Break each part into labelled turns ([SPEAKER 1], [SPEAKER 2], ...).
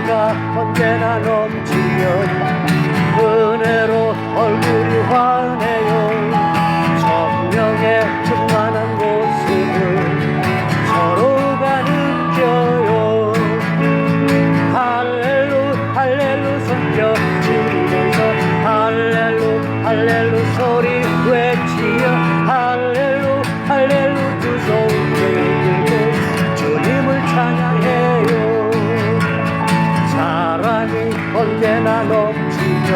[SPEAKER 1] 은사가 언제나 넘치며 은혜로 얼굴이 환해요. 성령의 충만한 모습을 서로가 느껴요. 할렐루 할렐루 손뼉 치면서 할렐루 할렐루 소리 외치며 할렐루 할렐루 두 손을 들고 주님을 찬양해요. 사랑이 언제나 넘치며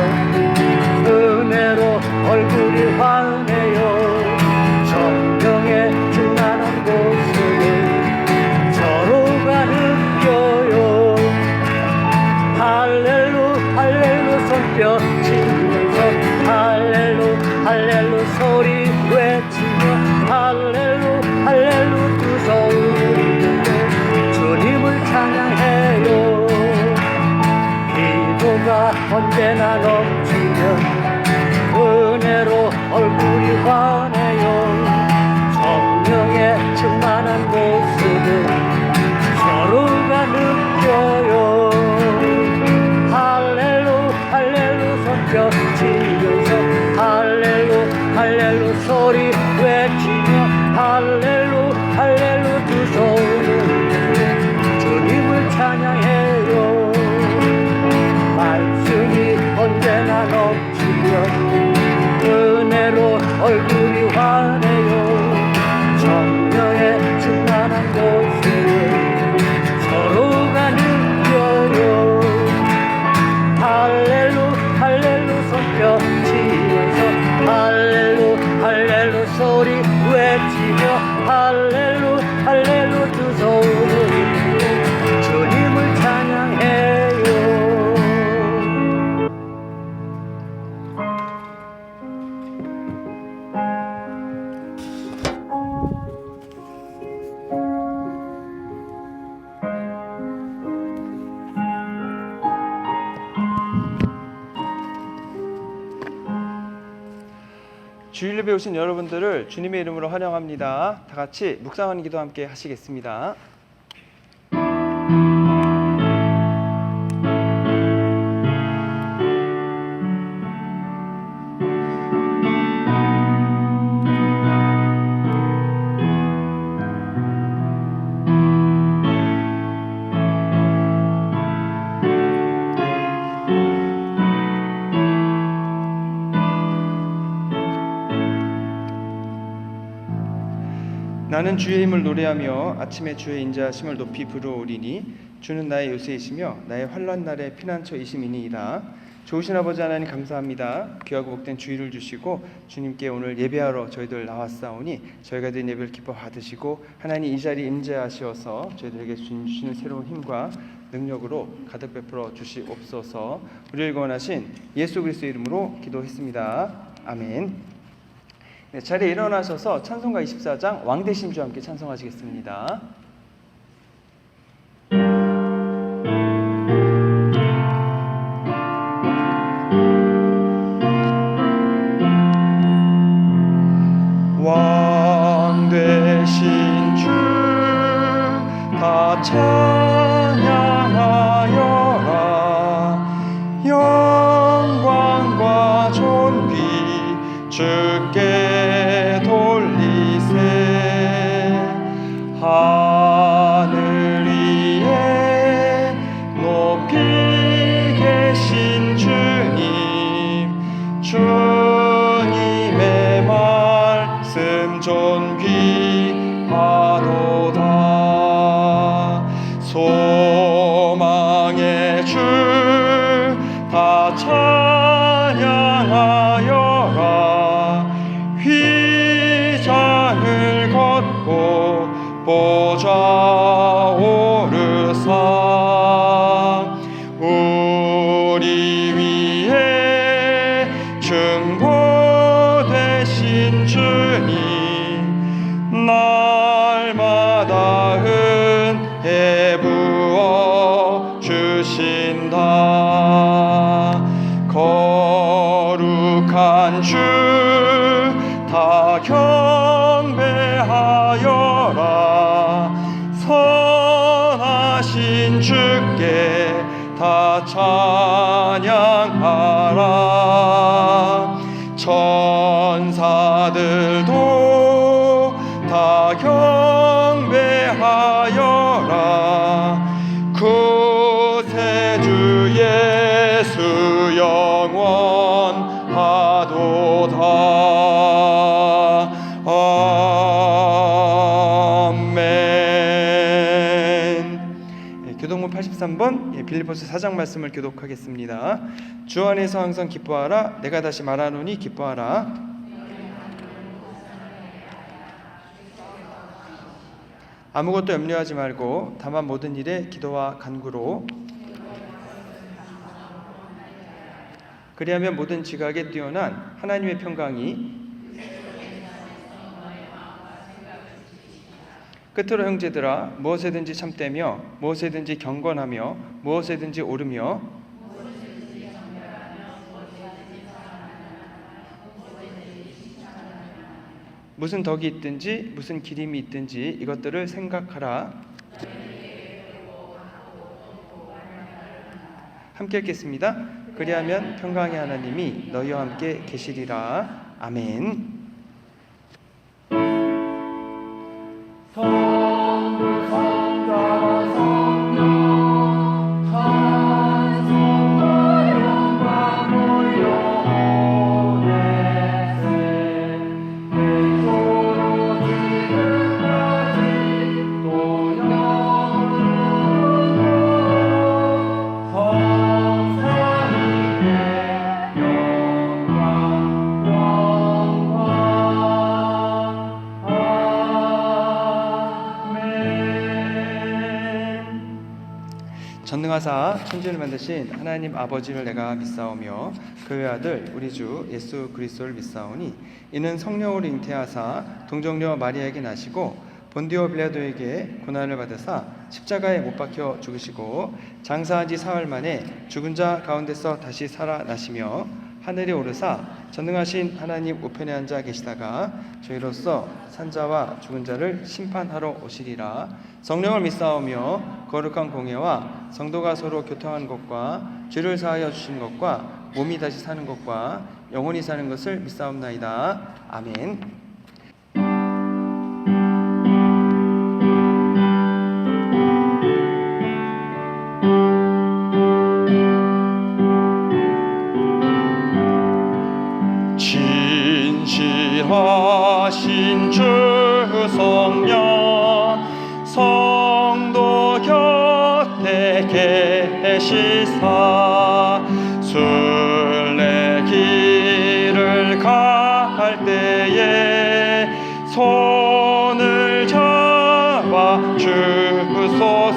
[SPEAKER 1] 은혜로 얼굴이 환해요. 성령의 충만한 모습을 서로가 느껴요. 할렐루 할렐루 손뼉 치면서 할렐루 할렐루 소리 외치며 할렐루 할렐루 두 손을 들고 주님을 찬양해요. 기도가 언제나 넘치며 은혜로 얼굴이 환해요. 성령의 충만한 모습을 서로가 느껴요. 할렐루 할렐루 손뼉 치면서 할렐루 할렐루 소리 외치며 할렐루 할렐루 두 손을 들고 주님을 찬양해요. 말씀이 언제나 넘치며 은혜로 얼굴이 환해요. 성령의 충만한 모습을 서로가 느껴요. 할렐루 할렐루 손뼉 치면서 할렐루 할렐루 소리 외치며 할렐루 할렐루 두 손을 들고 주님을 찬양해요.
[SPEAKER 2] 주일 예배 오신 여러분들을 주님의 이름으로 환영합니다. 다 같이 묵상하는 기도 함께 하시겠습니다. 나는 주의 힘을 노래하며 아침에 주의 인자하심을 높이 부르오리니 주는 나의 요새이시며 나의 환난 날의 피난처이심이니이다. 좋으신 아버지 하나님 감사합니다. 귀하고 복된 주일을 주시고 주님께 오늘 예배하러 저희들 나왔사오니 저희가 드린 예배를 기뻐 받으시고 하나님 이 자리에 임재하시어서 저희들에게 주시는 새로운 힘과 능력으로 가득 베풀어 주시옵소서. 우리를 구원하신 예수 그리스도의 이름으로 기도했습니다. 아멘. 네, 자리에 일어나셔서 찬송가 24장 왕대심주와 함께 찬송하시겠습니다. 왕 되신 주 다 찬양하여라. 영광과 존귀 주께 돌리세. 하늘 위에 높이 계신 주님, 주님의 말씀 존귀하도다. 소망의 주 다 찬양하여라. 휘장을 걷고 보좌 오르사. 우리 위에 중보되신 주님, 날마다 은혜 부어 주신다. 거룩한 주 다 경배하여라. 선하신 주께 다 찬양하라. 천사들도 다 경배하여라. 구세주 예수 영원하도다. 아멘. 교독문 83번 빌립보서 4장 말씀을 교독하겠습니다. 주 안에서 항상 기뻐하라. 내가 다시 말하노니 기뻐하라. 아무것도 염려하지 말고 다만 모든 일에 기도와 간구로 그리하면 모든 지각에 뛰어난 하나님의 평강이 끝으로 형제들아 무엇에든지 참되며 무엇에든지 경건하며 무엇에든지 오르며 무슨 덕이 있든지 무슨 기림이 있든지 이것들을 생각하라. 함께 읽겠습니다. 그리하면 평강의 하나님이 너희와 함께 계시리라. 아멘. 전능하사 천지를 만드신 하나님 아버지를 내가 믿사오며 그의 아들 우리 주 예수 그리스도를 믿사오니 이는 성령으로 잉태하사 동정녀 마리아에게 나시고 본디오 빌라도에게 고난을 받으사 십자가에 못 박혀 죽으시고 장사한 지 사흘 만에 죽은 자 가운데서 다시 살아나시며 하늘에 오르사 전능하신 하나님 우편에 앉아 계시다가 저희로서 산자와 죽은 자를 심판하러 오시리라. 성령을 믿사오며 거룩한 공예와 성도가 서로 교통하는 것과 죄를 사하여 주신 것과 몸이 다시 사는 것과 영원히 사는 것을 믿사옵나이다. 아멘. 진실하신 주 성령 성도 곁에 계시사 순례길을 갈 때에 손을 잡아 주소서.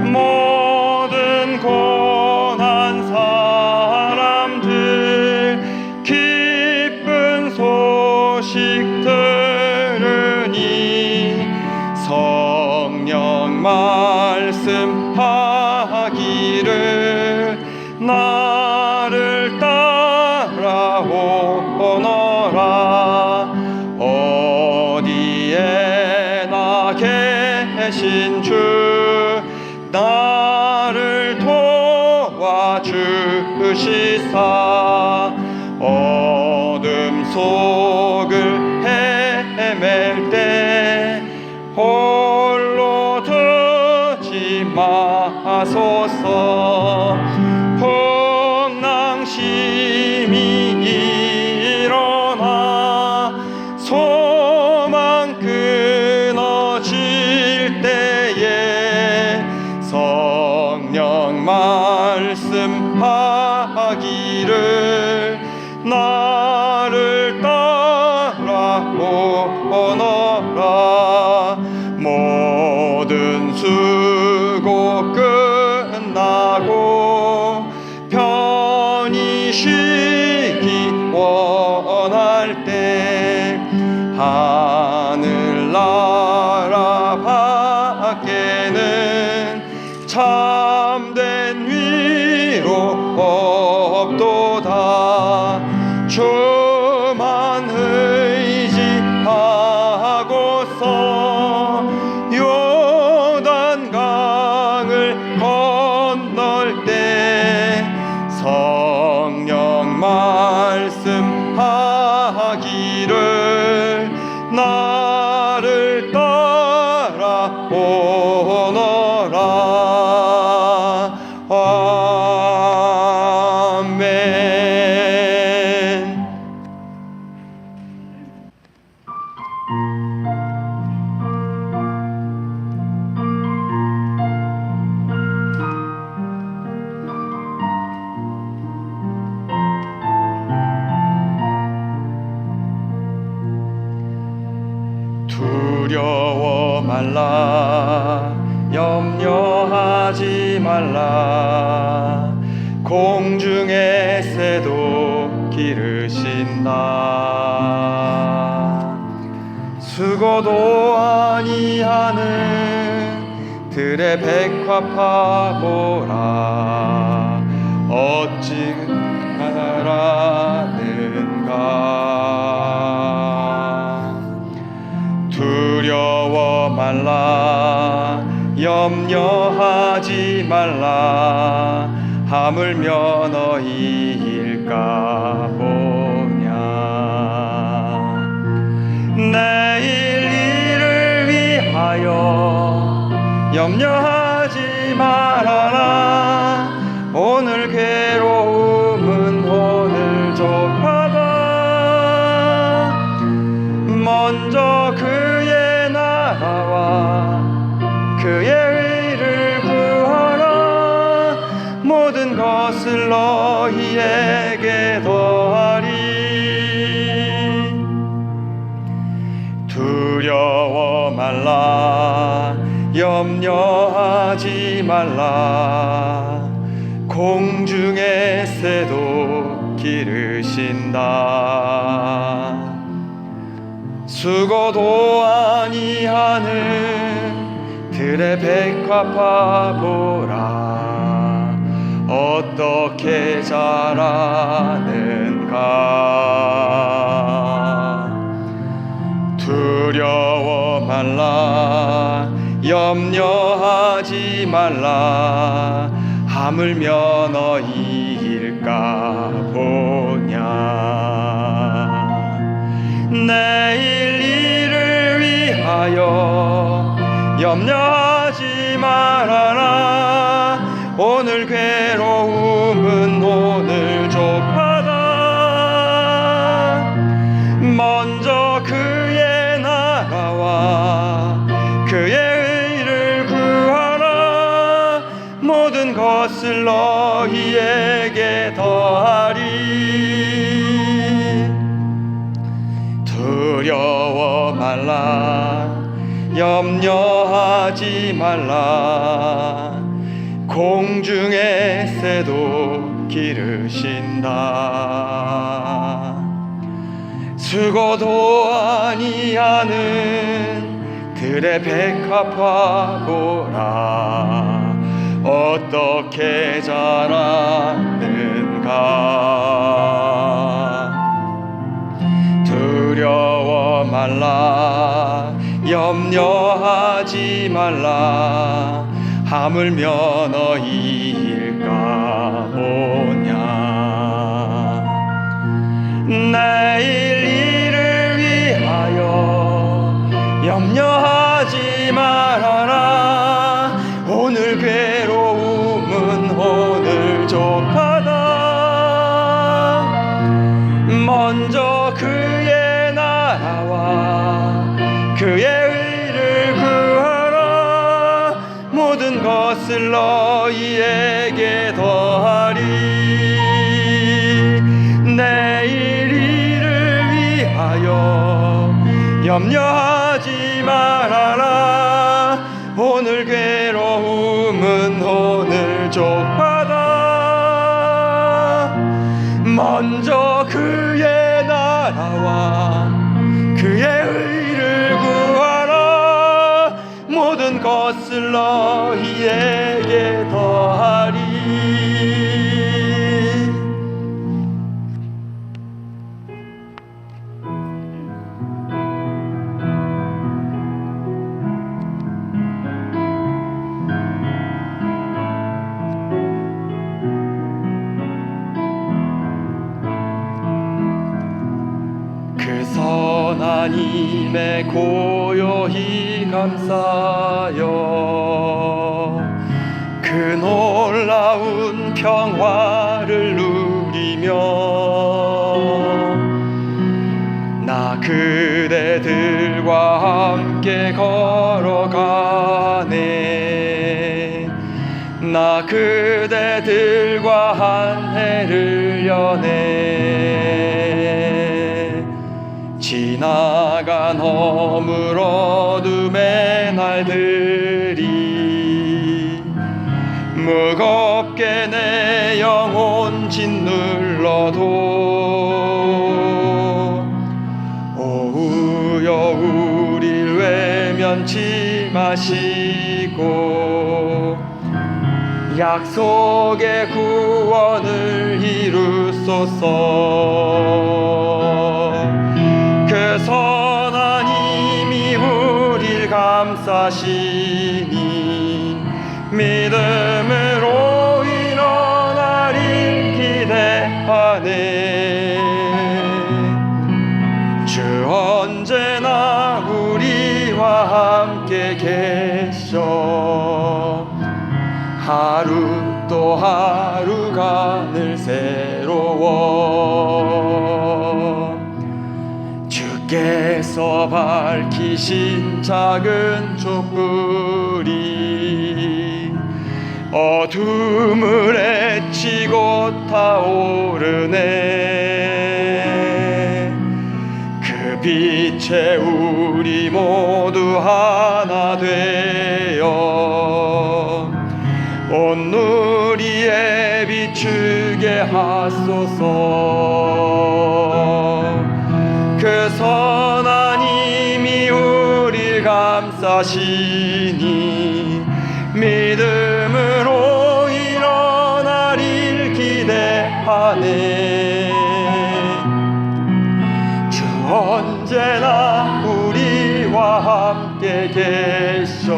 [SPEAKER 2] 모든 고난 사람들 기쁜 소식 들으니 성령 말씀하기를 나를 따라오너라. 어디에나 계신 주 나를 도와주시사 어둠 속을 헤맬 때 홀로 두지 마소서. 풍랑심이 일어나 소망 끊어질 때에 성령 말씀하기를 나를 따라오너라. 모든 수고 끝나고 편히 쉬기 원할 때 하늘나라 밖에는 참된 위로 없도다. 주만 의지하고서 요단강을 건너 하기를 나를 따라 오너라. 아멘. 두려워 말라, 염려하지 말라. 공중의 새도 기르신다. 수고도 아니하는 들의 백합화보라. 어찌 가라는가. 두려워 말라, 염려하지 말라. 하물며 너희일까 보냐. 내일 일을 위하여 염려하지 말아라. 오늘 괴로움은 오늘 족하다. 먼저 그의 나라와 그의 의를 구하라. 모든 것을 너희에게 더하리. 두려워 말라, 염려하지 말라. 공중의 새도 기르신다. 수고도 아니하는 들의 백합화보라. 어떻게 자라는가. 두려워 말라, 염려하지 말라. 하물며 너희일까 보냐. 내일 일을 위하여 염려하지 말아라. 오늘 괴로움은 오늘 족하다. 먼저 그의 나라와 그의 의를 구하라. 모든 것을 너희에게 더하리. 두려워 말라, 염려하지 말라. 공중의 새도 기르신다. 수고도 아니하는 들의 백합화보라. 어떻게 자라는가. 두려워 말라, 염려하지 말라. 하물며 너희일까 보냐. 내일 일을 위하여 염려하지 말아라. 오늘 괴로움은 오늘 족하다. 먼저 그의 나라와 그의 의를 구하라. 모든 것을 너희에게 더하리. 내일 일을 위하여 염려하지 말아라. 오늘 괴로움은 오늘 족하다. 먼저 그의 나라와 그의 의를 구하라. 모든 것을 너희에게 더하리.
[SPEAKER 3] 주님의 고요히 감싸여 그 놀라운 평화를 누리며 나 그대들과 함께 걸어가네. 나 그대들과 한 해를 여네. 지나간 허물 어둠의 날들이 무겁게 내 영혼 짓눌러도 오후여 우릴 외면치 마시고 약속의 구원을 이루소서. 그 선한 힘이 우릴 감싸시니 믿음으로 일어나릴 기대하네. 주 언제나 우리와 함께 계셔 하루 또 하루가 늘 새로워. 주께서 밝히신 작은 촛불이 어둠을 헤치고 타오르네. 그 빛에 우리 모두 하나 되어 온누리에 비추게 하소서. 그 선한 힘이 우릴 감싸시니 믿음으로 일어나릴 기대하네. 주 언제나 우리와 함께 계셔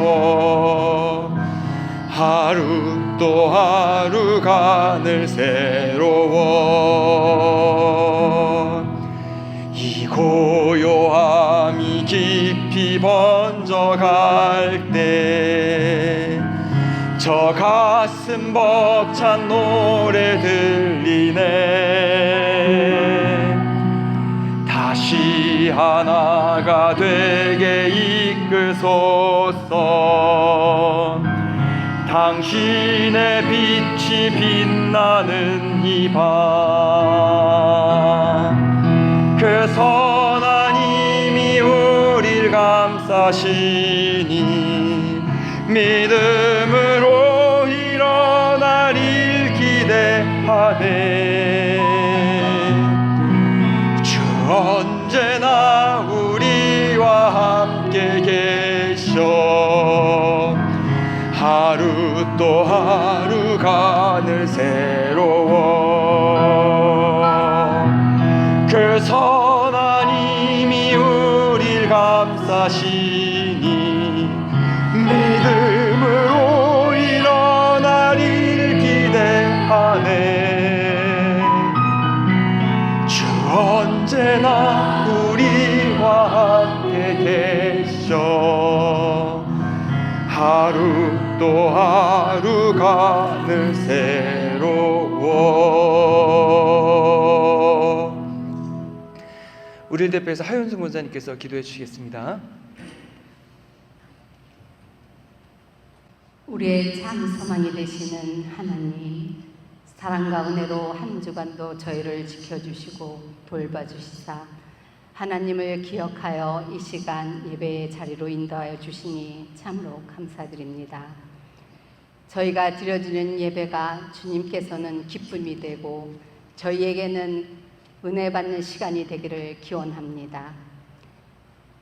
[SPEAKER 3] 하루 또 하루가 늘 새로워. 이 고요함이 깊이 번져갈 때 저 가슴 벅찬 노래 들리네. 다시 하나가 되게 이끄소서. 당신의 빛이 빛나는 이 밤 그 선한 힘이 우릴 감싸시니 믿음으로 일어나릴 기대하네. 주 언제나 우리와 함께 계셔 하루 또 하루가 늘 새로워. 그 선한 힘이 우릴 감싸시니 믿음으로 일어나릴 기대하네. 주 언제나 우리와 함께 계셔 하루 또 하루가 늘 새로워.
[SPEAKER 2] 우리를 대표해서 하윤수 목사님께서 기도해 주시겠습니다.
[SPEAKER 4] 우리의 참 소망이 되시는 하나님, 사랑과 은혜로 한 주간도 저희를 지켜주시고 돌봐주시사 하나님을 기억하여 이 시간 예배의 자리로 인도하여 주시니 참으로 감사드립니다. 저희가 드려지는 예배가 주님께서는 기쁨이 되고 저희에게는 은혜 받는 시간이 되기를 기원합니다.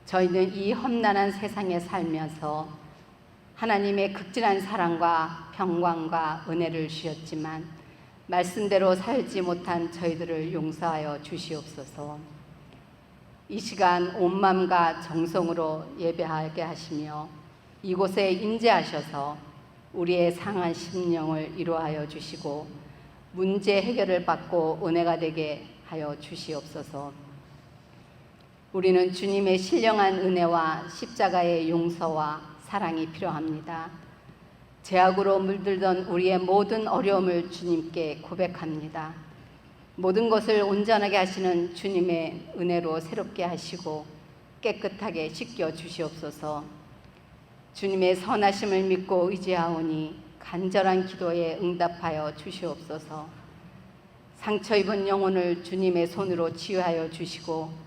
[SPEAKER 4] 저희는 이 험난한 세상에 살면서 하나님의 극진한 사랑과 평강과 은혜를 주셨지만 말씀대로 살지 못한 저희들을 용서하여 주시옵소서. 이 시간 온 마음과 정성으로 예배하게 하시며 이곳에 임재하셔서 우리의 상한 심령을 위로하여 주시고 문제 해결을 받고 은혜가 되게 하여 주시옵소서. 우리는 주님의 신령한 은혜와 십자가의 용서와 사랑이 필요합니다. 죄악으로 물들던 우리의 모든 어려움을 주님께 고백합니다. 모든 것을 온전하게 하시는 주님의 은혜로 새롭게 하시고 깨끗하게 씻겨 주시옵소서. 주님의 선하심을 믿고 의지하오니 간절한 기도에 응답하여 주시옵소서. 상처 입은 영혼을 주님의 손으로 치유하여 주시고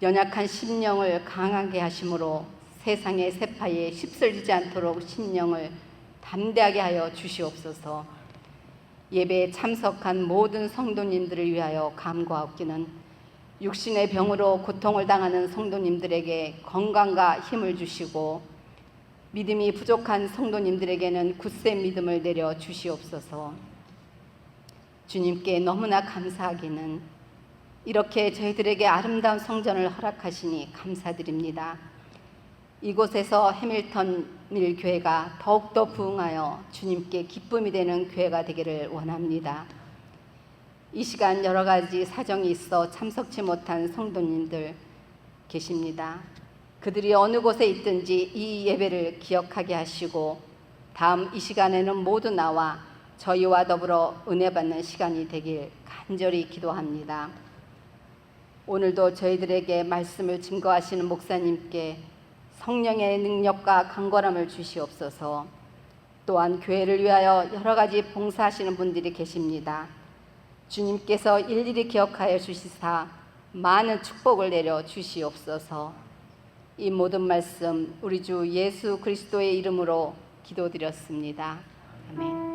[SPEAKER 4] 연약한 심령을 강하게 하심으로 세상의 세파에 휩쓸리지 않도록 심령을 담대하게 하여 주시옵소서. 예배에 참석한 모든 성도님들을 위하여 간구하옵기는 육신의 병으로 고통을 당하는 성도님들에게 건강과 힘을 주시고 믿음이 부족한 성도님들에게는 굳센 믿음을 내려 주시옵소서. 주님께 너무나 감사하기는 이렇게 저희들에게 아름다운 성전을 허락하시니 감사드립니다. 이곳에서 해밀턴 밀 교회가 더욱더 부흥하여 주님께 기쁨이 되는 교회가 되기를 원합니다. 이 시간 여러 가지 사정이 있어 참석치 못한 성도님들 계십니다. 그들이 어느 곳에 있든지 이 예배를 기억하게 하시고 다음 이 시간에는 모두 나와 저희와 더불어 은혜 받는 시간이 되길 간절히 기도합니다. 오늘도 저희들에게 말씀을 증거하시는 목사님께 성령의 능력과 강건함을 주시옵소서. 또한 교회를 위하여 여러 가지 봉사하시는 분들이 계십니다. 주님께서 일일이 기억하여 주시사 많은 축복을 내려 주시옵소서. 이 모든 말씀 우리 주 예수 그리스도의 이름으로 기도드렸습니다. 아멘.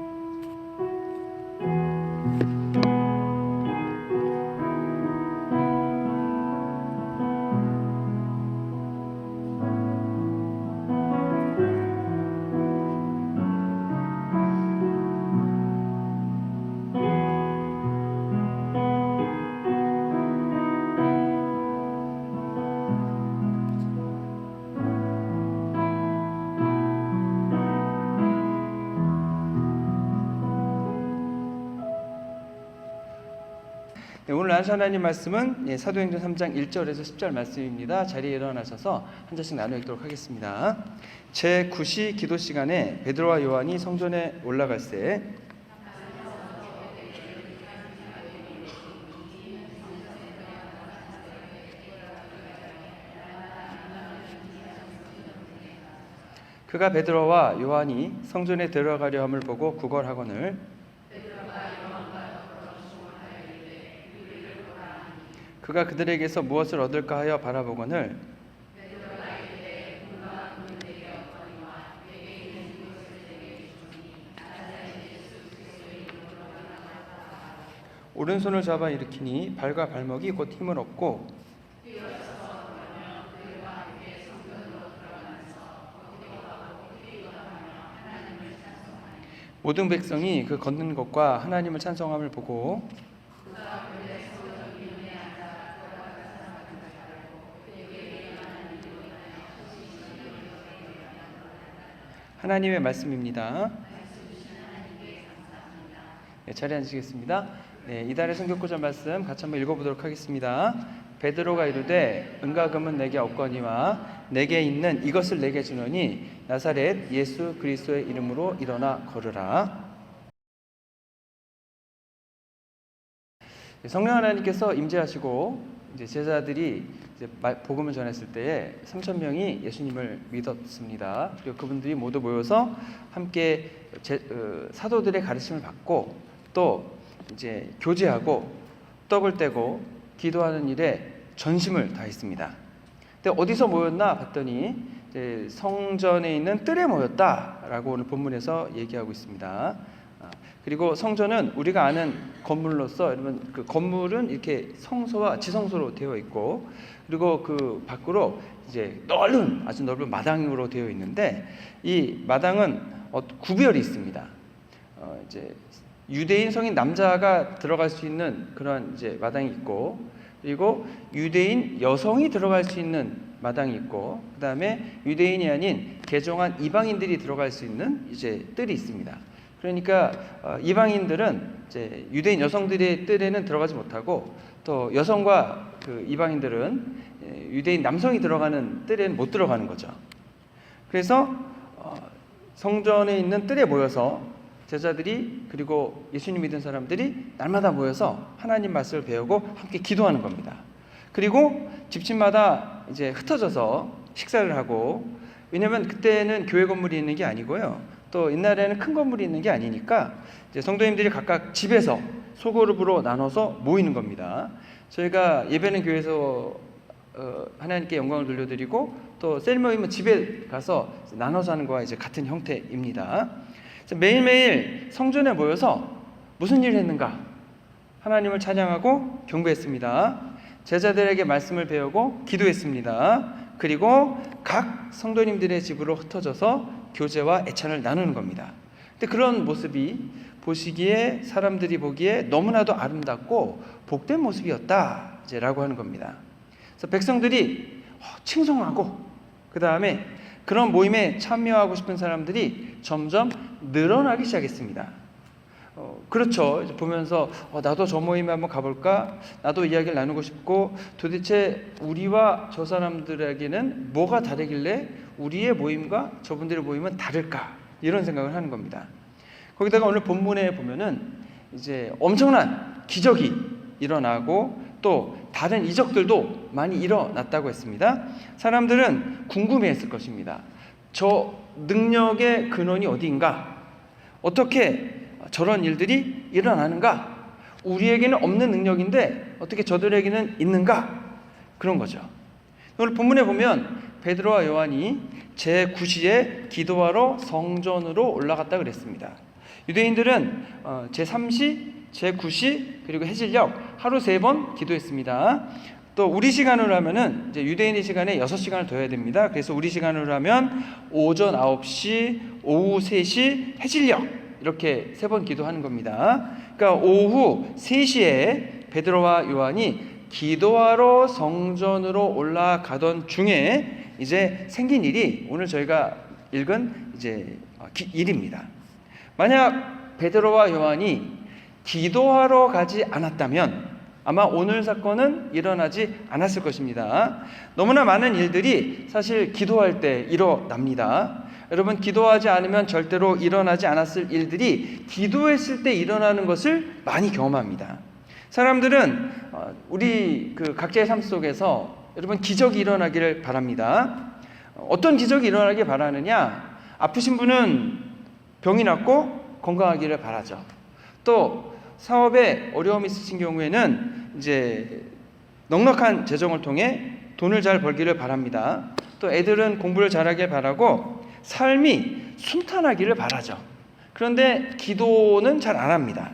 [SPEAKER 2] 네, 오늘 나누실 하나님 말씀은 사도행전 3장 1절에서 10절 말씀입니다. 자리에 일어나셔서 한 절씩 나누어 읽도록 하겠습니다. 제9시 기도 시간에 베드로와 요한이 성전에 올라갈새 그가 베드로와 요한이 성전에 들어가려 함을 보고 구걸하거늘 그가 그들에게서 무엇을 얻을까 하여 바라보거늘 오른손을 잡아 일으키니 발과 발목이 곧 힘을 얻고 모든 백성이 그 걷는 것과 하나님을 찬송함을 보고 하나님의 말씀입니다. 네, 자리에 앉으시겠습니다. 네, 이달의 성경구절 말씀 같이 한번 읽어보도록 하겠습니다. 베드로가 이르되 은과 금은 내게 없거니와 내게 있는 이것을 내게 주노니 나사렛 예수 그리스도의 이름으로 일어나 걸으라. 성령 하나님께서 임재하시고 이제 제자들이 이제 복음을 전했을 때에 3,000명이 예수님을 믿었습니다. 그리고 그분들이 모두 모여서 함께 사도들의 가르침을 받고 또 이제 교제하고 떡을 떼고 기도하는 일에 전심을 다했습니다. 근데 어디서 모였나 봤더니 이제 성전에 있는 뜰에 모였다라고 오늘 본문에서 얘기하고 있습니다. 그리고 성전은 우리가 아는 건물로서 여러분 그 건물은 이렇게 성소와 지성소로 되어 있고 그리고 그 밖으로 이제 아주 넓은 마당으로 되어 있는데 이 마당은 구별이 있습니다. 이제 유대인 성인 남자가 들어갈 수 있는 그런 이제 마당이 있고 그리고 유대인 여성이 들어갈 수 있는 마당이 있고 그다음에 유대인이 아닌 개종한 이방인들이 들어갈 수 있는 이제 뜰이 있습니다. 그러니까 이방인들은 이제 유대인 여성들의 뜰에는 들어가지 못하고, 또 여성과 그 이방인들은 유대인 남성이 들어가는 뜰에는 못 들어가는 거죠. 그래서 성전에 있는 뜰에 모여서 제자들이, 그리고 예수님 믿은 사람들이 날마다 모여서 하나님 말씀을 배우고 함께 기도하는 겁니다. 그리고 집집마다 이제 흩어져서 식사를 하고, 왜냐하면 그때는 교회 건물이 있는 게 아니고요, 또 옛날에는 큰 건물이 있는 게 아니니까 이제 성도님들이 각각 집에서 소그룹으로 나눠서 모이는 겁니다. 저희가 예배는 교회에서 하나님께 영광을 돌려드리고, 또 셀모임은 집에 가서 나눠서 하는 거와 이제 같은 형태입니다. 매일매일 성전에 모여서 무슨 일을 했는가? 하나님을 찬양하고 경배했습니다. 제자들에게 말씀을 배우고 기도했습니다. 그리고 각 성도님들의 집으로 흩어져서 교제와 애찬을 나누는 겁니다. 근데 그런 모습이 보시기에, 사람들이 보기에 너무나도 아름답고 복된 모습이었다라고 하는 겁니다. 그래서 백성들이 칭송하고, 그 다음에 그런 모임에 참여하고 싶은 사람들이 점점 늘어나기 시작했습니다. 그렇죠. 보면서 나도 저 모임에 한번 가볼까? 나도 이야기를 나누고 싶고, 도대체 우리와 저 사람들에게는 뭐가 다르길래 우리의 모임과 저분들의 모임은 다를까? 이런 생각을 하는 겁니다. 거기다가 오늘 본문에 보면은 이제 엄청난 기적이 일어나고, 또 다른 이적들도 많이 일어났다고 했습니다. 사람들은 궁금해했을 것입니다. 저 능력의 근원이 어디인가? 어떻게 저런 일들이 일어나는가? 우리에게는 없는 능력인데 어떻게 저들에게는 있는가? 그런 거죠. 오늘 본문에 보면 베드로와 요한이 제9시에 기도하러 성전으로 올라갔다 그랬습니다. 유대인들은 제3시, 제9시, 그리고 해질녘 하루 3번 기도했습니다. 또 우리 시간으로 하면은 이제 유대인의 시간에 6시간을 더 해야 됩니다. 그래서 우리 시간으로 하면 오전 9시, 오후 3시, 해질녘 이렇게 3번 기도하는 겁니다. 그러니까 오후 3시에 베드로와 요한이 기도하러 성전으로 올라가던 중에 이제 생긴 일이 오늘 저희가 읽은 이제 일입니다. 만약 베드로와 요한이 기도하러 가지 않았다면 아마 오늘 사건은 일어나지 않았을 것입니다. 너무나 많은 일들이 사실 기도할 때 일어납니다. 여러분, 기도하지 않으면 절대로 일어나지 않았을 일들이 기도했을 때 일어나는 것을 많이 경험합니다. 사람들은 우리 그 각자의 삶 속에서 여러분 기적이 일어나기를 바랍니다. 어떤 기적이 일어나길 바라느냐? 아프신 분은 병이 낫고 건강하기를 바라죠. 또 사업에 어려움이 있으신 경우에는 이제 넉넉한 재정을 통해 돈을 잘 벌기를 바랍니다. 또 애들은 공부를 잘하길 바라고 삶이 순탄하기를 바라죠. 그런데 기도는 잘 안 합니다.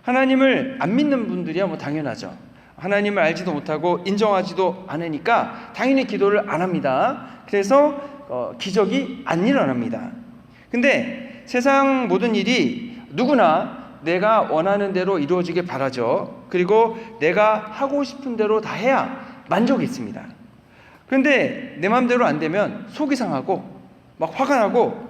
[SPEAKER 2] 하나님을 안 믿는 분들이야 뭐 당연하죠. 하나님을 알지도 못하고 인정하지도 않으니까 당연히 기도를 안 합니다. 그래서 기적이 안 일어납니다. 근데 세상 모든 일이 누구나 내가 원하는 대로 이루어지길 바라죠. 그리고 내가 하고 싶은 대로 다 해야 만족이 있습니다. 그런데 내 마음대로 안 되면 속이 상하고 막 화가 나고,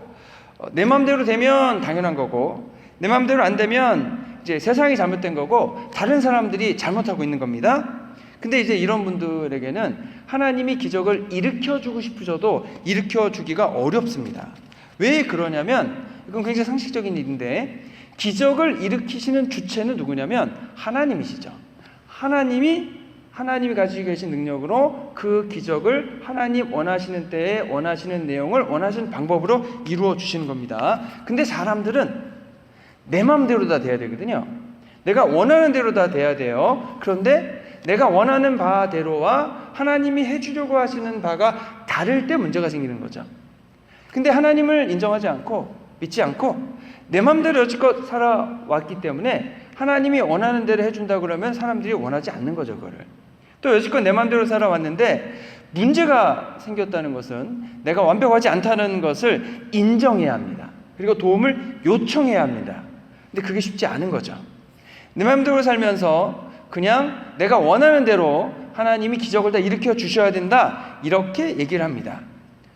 [SPEAKER 2] 내 마음대로 되면 당연한 거고, 내 마음대로 안 되면 이제 세상이 잘못된 거고 다른 사람들이 잘못하고 있는 겁니다. 근데 이제 이런 분들에게는 하나님이 기적을 일으켜주고 싶으셔도 일으켜주기가 어렵습니다. 왜 그러냐면, 이건 굉장히 상식적인 일인데, 기적을 일으키시는 주체는 누구냐면 하나님이시죠. 하나님이 가지고 계신 능력으로 그 기적을 하나님 원하시는 때에 원하시는 내용을 원하시는 방법으로 이루어 주시는 겁니다. 근데 사람들은 내 마음대로 다 돼야 되거든요. 내가 원하는 대로 다 돼야 돼요. 그런데 내가 원하는 바대로와 하나님이 해주려고 하시는 바가 다를 때 문제가 생기는 거죠. 근데 하나님을 인정하지 않고 믿지 않고 내 마음대로 여지껏 살아왔기 때문에 하나님이 원하는 대로 해준다 그러면 사람들이 원하지 않는 거죠. 그거를 또 여지껏 내 마음대로 살아왔는데 문제가 생겼다는 것은 내가 완벽하지 않다는 것을 인정해야 합니다. 그리고 도움을 요청해야 합니다. 근데 그게 쉽지 않은 거죠. 내 마음대로 살면서 그냥 내가 원하는 대로 하나님이 기적을 다 일으켜 주셔야 된다 이렇게 얘기를 합니다.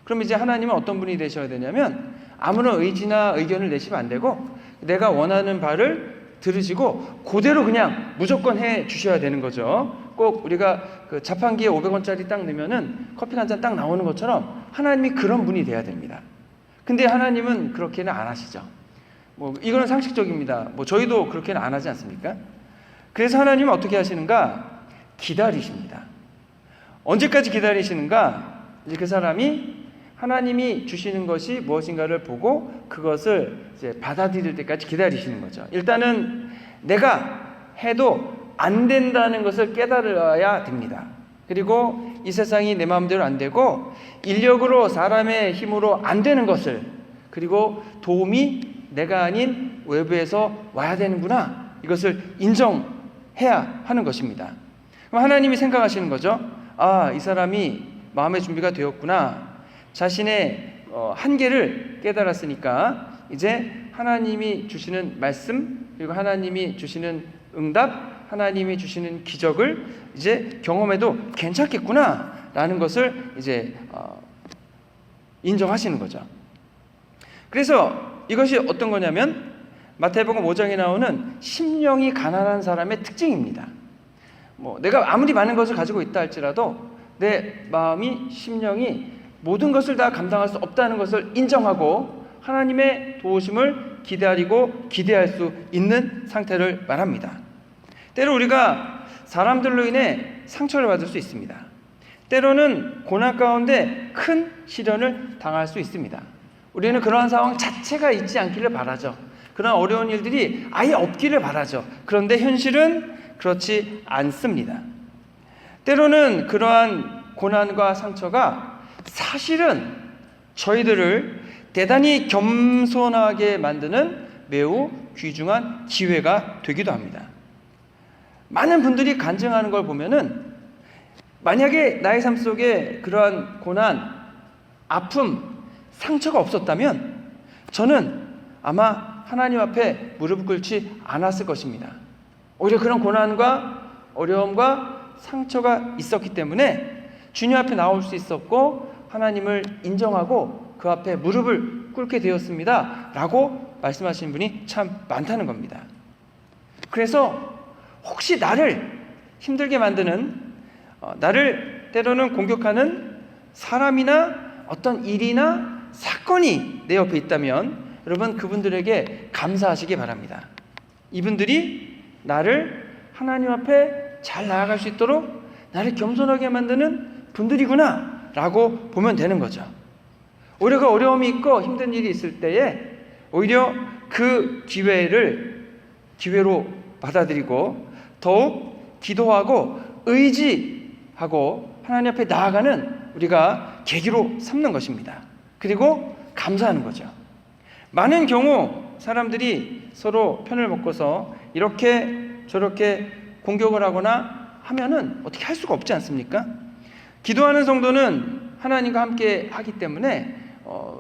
[SPEAKER 2] 그럼 이제 하나님은 어떤 분이 되셔야 되냐면 아무런 의지나 의견을 내시면 안 되고 내가 원하는 바를 들으시고 그대로 그냥 무조건 해 주셔야 되는 거죠. 꼭 우리가 그 자판기에 500원짜리 딱 넣으면은 커피 한 잔 딱 나오는 것처럼 하나님이 그런 분이 돼야 됩니다. 근데 하나님은 그렇게는 안 하시죠. 뭐 이거는 상식적입니다. 뭐 저희도 그렇게는 안 하지 않습니까? 그래서 하나님은 어떻게 하시는가? 기다리십니다. 언제까지 기다리시는가? 이제 그 사람이 하나님이 주시는 것이 무엇인가를 보고 그것을 이제 받아들일 때까지 기다리시는 거죠. 일단은 내가 해도 안 된다는 것을 깨달아야 됩니다. 그리고 이 세상이 내 마음대로 안 되고 인력으로 사람의 힘으로 안 되는 것을, 그리고 도움이 내가 아닌 외부에서 와야 되는구나, 이것을 인정해야 하는 것입니다. 그럼 하나님이 생각하시는 거죠. 아, 이 사람이 마음의 준비가 되었구나. 자신의 한계를 깨달았으니까 이제 하나님이 주시는 말씀, 그리고 하나님이 주시는 응답, 하나님이 주시는 기적을 이제 경험해도 괜찮겠구나 라는 것을 이제 인정하시는 거죠. 그래서 이것이 어떤 거냐면 마태복음 5장에 나오는 심령이 가난한 사람의 특징입니다. 뭐 내가 아무리 많은 것을 가지고 있다 할지라도 내 마음이, 심령이 모든 것을 다 감당할 수 없다는 것을 인정하고 하나님의 도우심을 기다리고 기대할 수 있는 상태를 말합니다. 때로 우리가 사람들로 인해 상처를 받을 수 있습니다. 때로는 고난 가운데 큰 시련을 당할 수 있습니다. 우리는 그러한 상황 자체가 있지 않기를 바라죠. 그런 어려운 일들이 아예 없기를 바라죠. 그런데 현실은 그렇지 않습니다. 때로는 그러한 고난과 상처가 사실은 저희들을 대단히 겸손하게 만드는 매우 귀중한 기회가 되기도 합니다. 많은 분들이 간증하는 걸 보면은 만약에 나의 삶 속에 그러한 고난, 아픔, 상처가 없었다면 저는 아마 하나님 앞에 무릎을 꿇지 않았을 것입니다. 오히려 그런 고난과 어려움과 상처가 있었기 때문에 주님 앞에 나올 수 있었고 하나님을 인정하고 그 앞에 무릎을 꿇게 되었습니다 라고 말씀하시는 분이 참 많다는 겁니다. 그래서 혹시 나를 힘들게 만드는, 나를 때로는 공격하는 사람이나 어떤 일이나 사건이 내 옆에 있다면 여러분 그분들에게 감사하시기 바랍니다. 이분들이 나를 하나님 앞에 잘 나아갈 수 있도록 나를 겸손하게 만드는 분들이구나 라고 보면 되는 거죠. 오히려 그 어려움이 있고 힘든 일이 있을 때에 오히려 그 기회로 받아들이고 더욱 기도하고 의지하고 하나님 앞에 나아가는 우리가 계기로 삼는 것입니다. 그리고 감사하는 거죠. 많은 경우 사람들이 서로 편을 먹고서 이렇게 저렇게 공격을 하거나 하면은 어떻게 할 수가 없지 않습니까? 기도하는 성도는 하나님과 함께 하기 때문에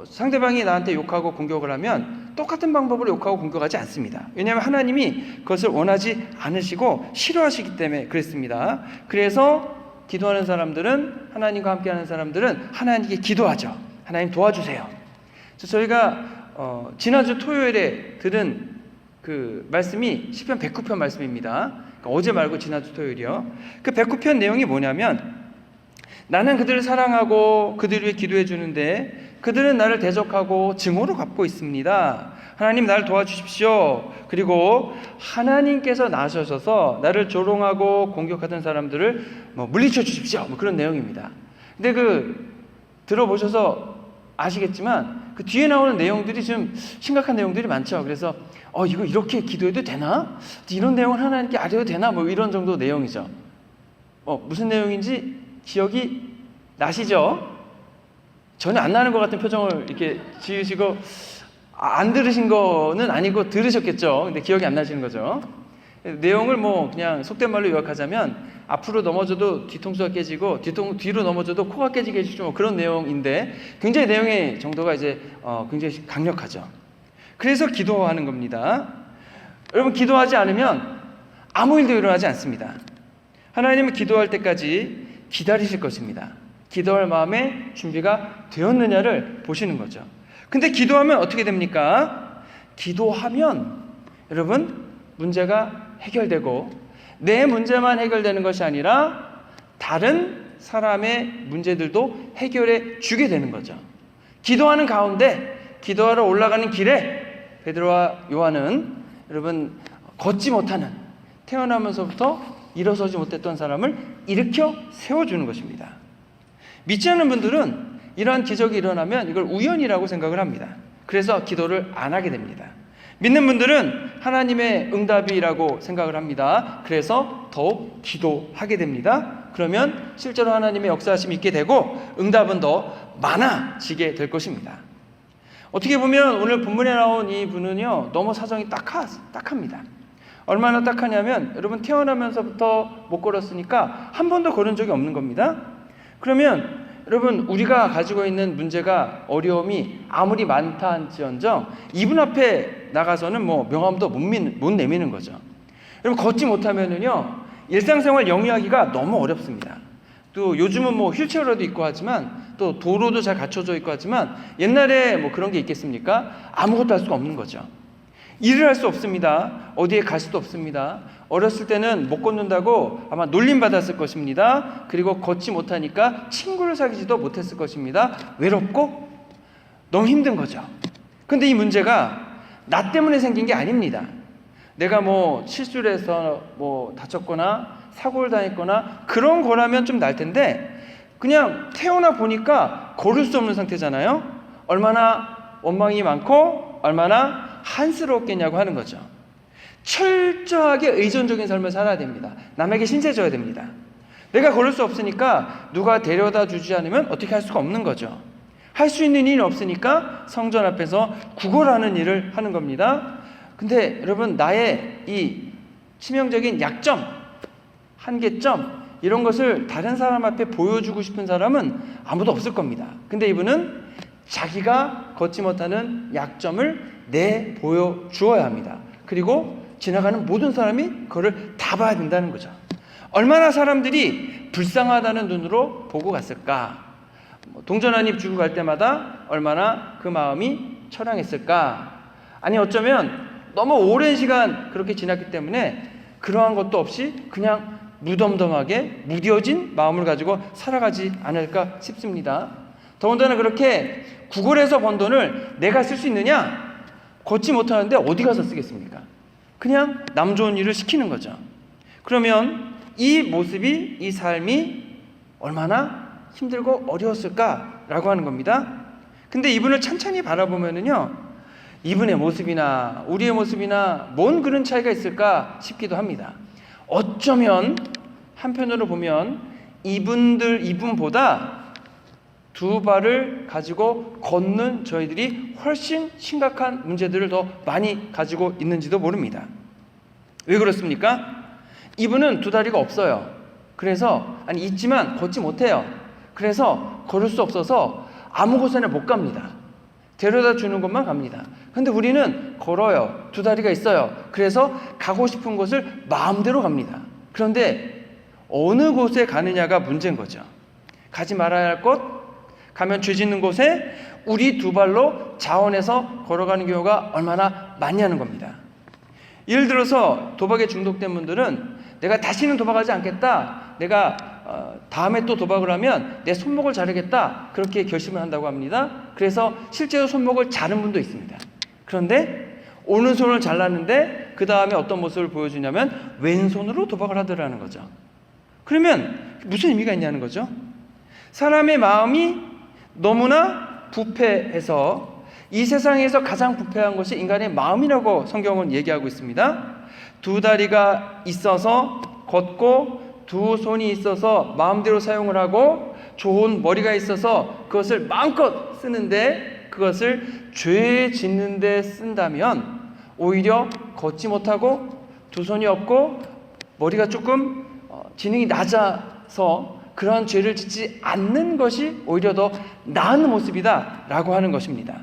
[SPEAKER 2] 상대방이 나한테 욕하고 공격을 하면 똑같은 방법으로 욕하고 공격하지 않습니다. 왜냐하면 하나님이 그것을 원하지 않으시고 싫어하시기 때문에 그랬습니다. 그래서 기도하는 사람들은, 하나님과 함께하는 사람들은 하나님께 기도하죠. 하나님 도와주세요. 저희가 지난주 토요일에 들은 그 말씀이 시편 109편 말씀입니다. 그러니까 어제 말고 지난주 토요일이요. 그 109편 내용이 뭐냐면 나는 그들을 사랑하고 그들 위해 기도해 주는데 그들은 나를 대적하고 증오로 갚고 있습니다. 하나님 나를 도와주십시오. 그리고 하나님께서 나서셔서 나를 조롱하고 공격하던 사람들을 물리쳐 주십시오. 그런 내용입니다. 근데 들어보셔서 아시겠지만 그 뒤에 나오는 내용들이 좀 심각한 내용들이 많죠. 그래서 이거 이렇게 기도해도 되나? 이런 내용을 하나님께 아뢰도 되나? 이런 정도 내용이죠. 무슨 내용인지 기억이 나시죠? 전혀 안 나는 것 같은 표정을 이렇게 지으시고 안 들으신 거는 아니고 들으셨겠죠. 근데 기억이 안 나시는 거죠. 내용을 그냥 속된 말로 요약하자면 앞으로 넘어져도 뒤통수가 깨지고 뒤로 넘어져도 코가 깨지게 해주죠. 그런 내용인데 굉장히 내용의 정도가 이제 굉장히 강력하죠. 그래서 기도하는 겁니다. 여러분 기도하지 않으면 아무 일도 일어나지 않습니다. 하나님은 기도할 때까지 기다리실 것입니다. 기도할 마음의 준비가 되었느냐를 보시는 거죠. 근데 기도하면 어떻게 됩니까? 기도하면 여러분 문제가 해결되고 내 문제만 해결되는 것이 아니라 다른 사람의 문제들도 해결해 주게 되는 거죠. 기도하는 가운데 기도하러 올라가는 길에 베드로와 요한은 여러분 걷지 못하는 태어나면서부터 일어서지 못했던 사람을 일으켜 세워주는 것입니다. 믿지 않는 분들은 이러한 기적이 일어나면 이걸 우연이라고 생각을 합니다. 그래서 기도를 안 하게 됩니다. 믿는 분들은 하나님의 응답이라고 생각을 합니다. 그래서 더욱 기도하게 됩니다. 그러면 실제로 하나님의 역사하심이 있게 되고 응답은 더 많아지게 될 것입니다. 어떻게 보면 오늘 본문에 나온 이 분은요, 너무 사정이 딱합니다. 얼마나 딱하냐면 여러분 태어나면서부터 못 걸었으니까 한 번도 걸은 적이 없는 겁니다. 그러면 여러분 우리가 가지고 있는 문제가 어려움이 아무리 많다 한지언정 이분 앞에 나가서는 뭐 명함도 못 내미는 거죠. 여러분 걷지 못하면은요 일상생활 영위하기가 너무 어렵습니다. 또 요즘은 뭐 휠체어라도 있고 하지만 또 도로도 잘 갖춰져 있고 하지만 옛날에 뭐 그런 게 있겠습니까? 아무것도 할 수가 없는 거죠. 일을 할 수 없습니다. 어디에 갈 수도 없습니다. 어렸을 때는 못 걷는다고 아마 놀림받았을 것입니다. 그리고 걷지 못하니까 친구를 사귀지도 못했을 것입니다. 외롭고 너무 힘든 거죠. 근데 이 문제가 나 때문에 생긴 게 아닙니다. 내가 뭐 실수를 해서 뭐 다쳤거나 사고를 당했거나 그런 거라면 좀 날 텐데 그냥 태어나 보니까 걸을 수 없는 상태잖아요. 얼마나 원망이 많고 얼마나 한스러웠겠냐고 하는 거죠. 철저하게 의존적인 삶을 살아야 됩니다. 남에게 신세져야 됩니다. 내가 걸을 수 없으니까 누가 데려다 주지 않으면 어떻게 할 수가 없는 거죠. 할 수 있는 일이 없으니까 성전 앞에서 구걸하는 일을 하는 겁니다. 근데 여러분 나의 이 치명적인 약점, 한계점 이런 것을 다른 사람 앞에 보여주고 싶은 사람은 아무도 없을 겁니다. 근데 이분은 자기가 걷지 못하는 약점을 내보여주어야 합니다. 그리고 지나가는 모든 사람이 그거를 다 봐야 된다는 거죠. 얼마나 사람들이 불쌍하다는 눈으로 보고 갔을까? 동전 한 입 주고 갈 때마다 얼마나 그 마음이 처량했을까? 아니 어쩌면 너무 오랜 시간 그렇게 지났기 때문에 그러한 것도 없이 그냥 무덤덤하게 무뎌진 마음을 가지고 살아가지 않을까 싶습니다. 더군다나 그렇게 구걸해서 번 돈을 내가 쓸 수 있느냐? 걷지 못하는데 어디 가서 쓰겠습니까? 그냥 남 좋은 일을 시키는 거죠. 그러면 이 모습이, 이 삶이 얼마나 힘들고 어려웠을까라고 하는 겁니다. 근데 이분을 찬찬히 바라보면은요, 이분의 모습이나 우리의 모습이나 뭔 그런 차이가 있을까 싶기도 합니다. 어쩌면 한편으로 보면 이분보다 두 발을 가지고 걷는 저희들이 훨씬 심각한 문제들을 더 많이 가지고 있는지도 모릅니다. 왜 그렇습니까? 이분은 두 다리가 없어요. 그래서 있지만 걷지 못해요. 그래서 걸을 수 없어서 아무 곳에나 못 갑니다. 데려다 주는 곳만 갑니다. 근데 우리는 걸어요. 두 다리가 있어요. 그래서 가고 싶은 곳을 마음대로 갑니다. 그런데 어느 곳에 가느냐가 문제인 거죠. 가지 말아야 할 곳, 가면 죄 짓는 곳에 우리 두 발로 자원해서 걸어가는 경우가 얼마나 많냐는 겁니다. 예를 들어서 도박에 중독된 분들은 내가 다시는 도박하지 않겠다. 내가 다음에 또 도박을 하면 내 손목을 자르겠다. 그렇게 결심을 한다고 합니다. 그래서 실제로 손목을 자른 분도 있습니다. 그런데 오른손을 잘랐는데 그 다음에 어떤 모습을 보여주냐면 왼손으로 도박을 하더라는 거죠. 그러면 무슨 의미가 있냐는 거죠. 사람의 마음이 너무나 부패해서 이 세상에서 가장 부패한 것이 인간의 마음이라고 성경은 얘기하고 있습니다. 두 다리가 있어서 걷고 두 손이 있어서 마음대로 사용을 하고 좋은 머리가 있어서 그것을 마음껏 쓰는데 그것을 죄 짓는 데 쓴다면 오히려 걷지 못하고 두 손이 없고 머리가 조금 지능이 낮아서 그러한 죄를 짓지 않는 것이 오히려 더 나은 모습이다라고 하는 것입니다.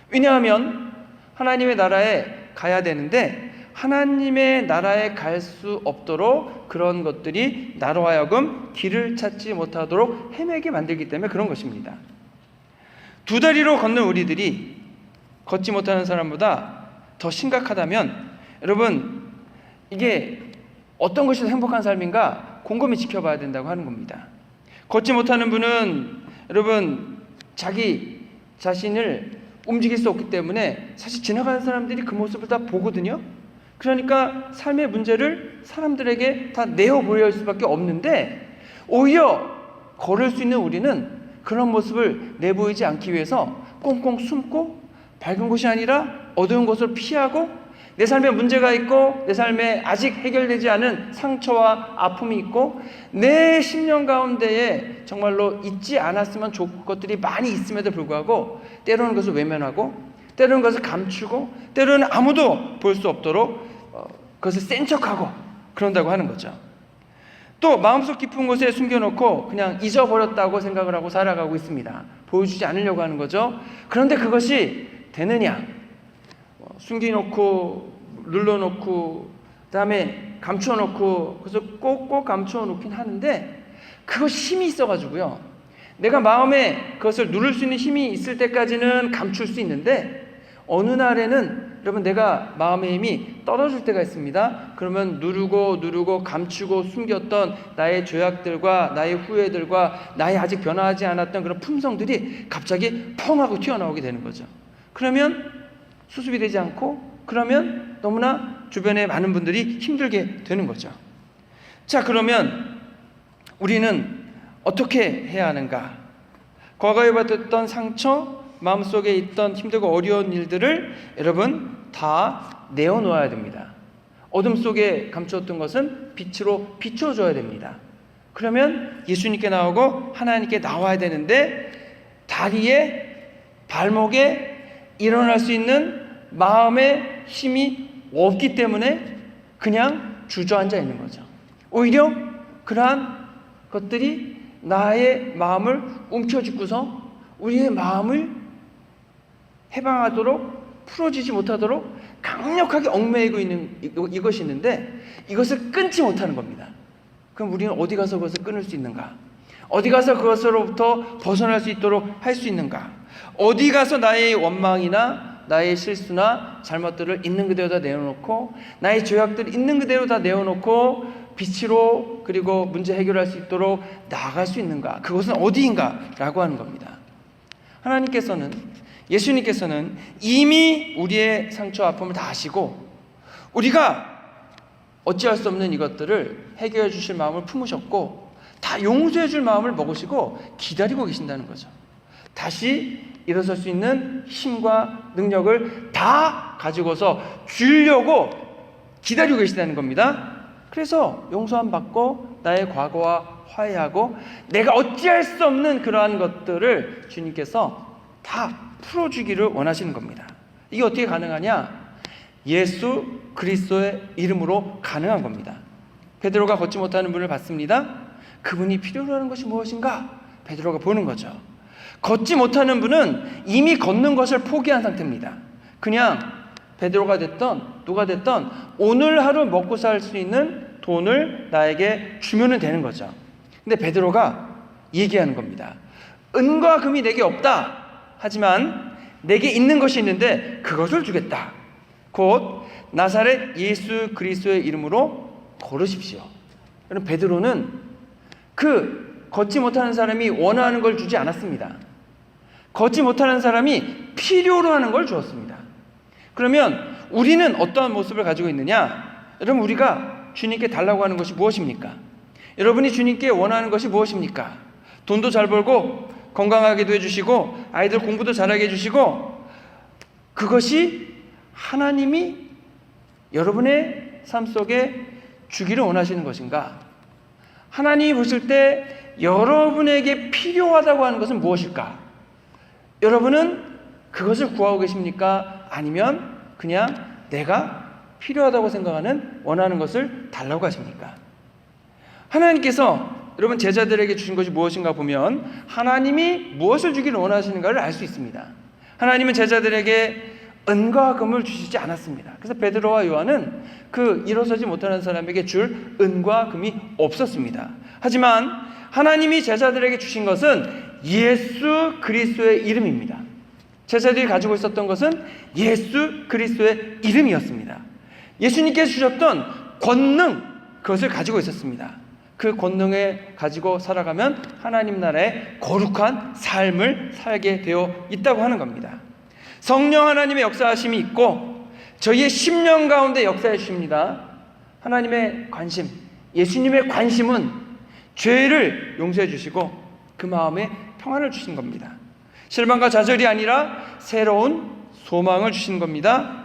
[SPEAKER 2] 왜냐하면 하나님의 나라에 가야 되는데 하나님의 나라에 갈 수 없도록 그런 것들이 나로 하여금 길을 찾지 못하도록 헤매게 만들기 때문에 그런 것입니다. 두 다리로 걷는 우리들이 걷지 못하는 사람보다 더 심각하다면 여러분 이게 어떤 것이 더 행복한 삶인가 곰곰이 지켜봐야 된다고 하는 겁니다. 걷지 못하는 분은 여러분 자기 자신을 움직일 수 없기 때문에 사실 지나가는 사람들이 그 모습을 다 보거든요. 그러니까 삶의 문제를 사람들에게 다 내어보일 수밖에 없는데 오히려 걸을 수 있는 우리는 그런 모습을 내보이지 않기 위해서 꽁꽁 숨고 밝은 곳이 아니라 어두운 곳을 피하고 내 삶에 문제가 있고 내 삶에 아직 해결되지 않은 상처와 아픔이 있고 내 심령 가운데에 정말로 잊지 않았으면 좋을 것들이 많이 있음에도 불구하고 때로는 그것을 외면하고 때로는 그것을 감추고 때로는 아무도 볼 수 없도록 그것을 센 척하고 그런다고 하는 거죠. 또 마음속 깊은 곳에 숨겨놓고 그냥 잊어버렸다고 생각을 하고 살아가고 있습니다. 보여주지 않으려고 하는 거죠. 그런데 그것이 되느냐? 숨겨놓고 눌러놓고 그다음에 감춰놓고 그래서 꼭꼭 감춰놓긴 하는데 그거 힘이 있어가지고요. 내가 마음에 그것을 누를 수 있는 힘이 있을 때까지는 감출 수 있는데 어느 날에는 여러분 내가 마음의 힘이 떨어질 때가 있습니다. 그러면 누르고 감추고 숨겼던 나의 죄악들과 나의 후회들과 나의 아직 변화하지 않았던 그런 품성들이 갑자기 펑 하고 튀어나오게 되는 거죠. 그러면 수습이 되지 않고 그러면 너무나 주변에 많은 분들이 힘들게 되는 거죠. 자, 그러면 우리는 어떻게 해야 하는가? 과거에 받았던 상처, 마음속에 있던 힘들고 어려운 일들을 여러분 다 내어놓아야 됩니다. 어둠 속에 감추었던 것은 빛으로 비춰줘야 됩니다. 그러면 예수님께 나오고 하나님께 나와야 되는데 다리에 발목에 일어날 수 있는 마음의 힘이 없기 때문에 그냥 주저앉아 있는 거죠. 오히려 그러한 것들이 나의 마음을 움켜쥐고서 우리의 마음을 해방하도록 풀어지지 못하도록 강력하게 얽매이고 있는 이것이 있는데 이것을 끊지 못하는 겁니다. 그럼 우리는 어디 가서 그것을 끊을 수 있는가? 어디 가서 그것으로부터 벗어날 수 있도록 할 수 있는가? 어디 가서 나의 원망이나 나의 실수나 잘못들을 있는 그대로 다 내어놓고 나의 죄악들을 있는 그대로 다 내어놓고 빛으로 그리고 문제 해결할 수 있도록 나아갈 수 있는가? 그것은 어디인가? 라고 하는 겁니다. 하나님께서는 예수님께서는 이미 우리의 상처 아픔을 다 아시고 우리가 어찌할 수 없는 이것들을 해결해 주실 마음을 품으셨고 다 용서해 줄 마음을 먹으시고 기다리고 계신다는 거죠. 다시 일어설 수 있는 힘과 능력을 다 가지고서 주려고 기다리고 계시다는 겁니다. 그래서 용서함 받고 나의 과거와 화해하고 내가 어찌할 수 없는 그러한 것들을 주님께서 다 풀어주기를 원하시는 겁니다. 이게 어떻게 가능하냐? 예수 그리스도의 이름으로 가능한 겁니다. 베드로가 걷지 못하는 분을 봤습니다. 그분이 필요로 하는 것이 무엇인가? 베드로가 보는 거죠. 걷지 못하는 분은 이미 걷는 것을 포기한 상태입니다. 그냥 베드로가 됐던 누가 됐던 오늘 하루 먹고 살 수 있는 돈을 나에게 주면은 되는 거죠. 근데 베드로가 얘기하는 겁니다. 은과 금이 내게 없다. 하지만 내게 있는 것이 있는데 그것을 주겠다. 곧 나사렛 예수 그리스도의 이름으로 걸으십시오. 여러분 베드로는 그 걷지 못하는 사람이 원하는 걸 주지 않았습니다. 걷지 못하는 사람이 필요로 하는 걸 주었습니다. 그러면 우리는 어떠한 모습을 가지고 있느냐? 여러분 우리가 주님께 달라고 하는 것이 무엇입니까? 여러분이 주님께 원하는 것이 무엇입니까? 돈도 잘 벌고 건강하게도 해주시고 아이들 공부도 잘하게 해주시고 그것이 하나님이 여러분의 삶 속에 주기를 원하시는 것인가? 하나님이 보실 때 여러분에게 필요하다고 하는 것은 무엇일까? 여러분은 그것을 구하고 계십니까? 아니면 그냥 내가 필요하다고 생각하는 원하는 것을 달라고 하십니까? 하나님께서 여러분 제자들에게 주신 것이 무엇인가 보면 하나님이 무엇을 주기를 원하시는가를 알 수 있습니다. 하나님은 제자들에게 은과 금을 주시지 않았습니다. 그래서 베드로와 요한은 그 일어서지 못하는 사람에게 줄 은과 금이 없었습니다. 하지만 하나님이 제자들에게 주신 것은 예수 그리스도의 이름입니다. 제자들이 가지고 있었던 것은 예수 그리스도의 이름이었습니다. 예수님께서 주셨던 권능, 그것을 가지고 있었습니다. 그 권능을 가지고 살아가면 하나님 나라의 거룩한 삶을 살게 되어 있다고 하는 겁니다. 성령 하나님의 역사하심이 있고 저희의 심령 가운데 역사해 주십니다. 하나님의 관심, 예수님의 관심은 죄를 용서해 주시고 그 마음에 평안을 주신 겁니다. 실망과 좌절이 아니라 새로운 소망을 주신 겁니다.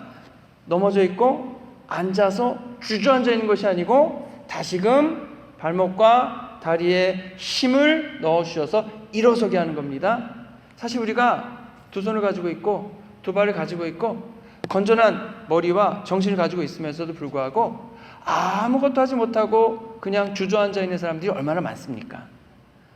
[SPEAKER 2] 넘어져 있고 앉아서 주저앉아 있는 것이 아니고 다시금 발목과 다리에 힘을 넣어주셔서 일어서게 하는 겁니다. 사실 우리가 두 손을 가지고 있고 두 발을 가지고 있고 건전한 머리와 정신을 가지고 있으면서도 불구하고 아무것도 하지 못하고 그냥 주저앉아 있는 사람들이 얼마나 많습니까?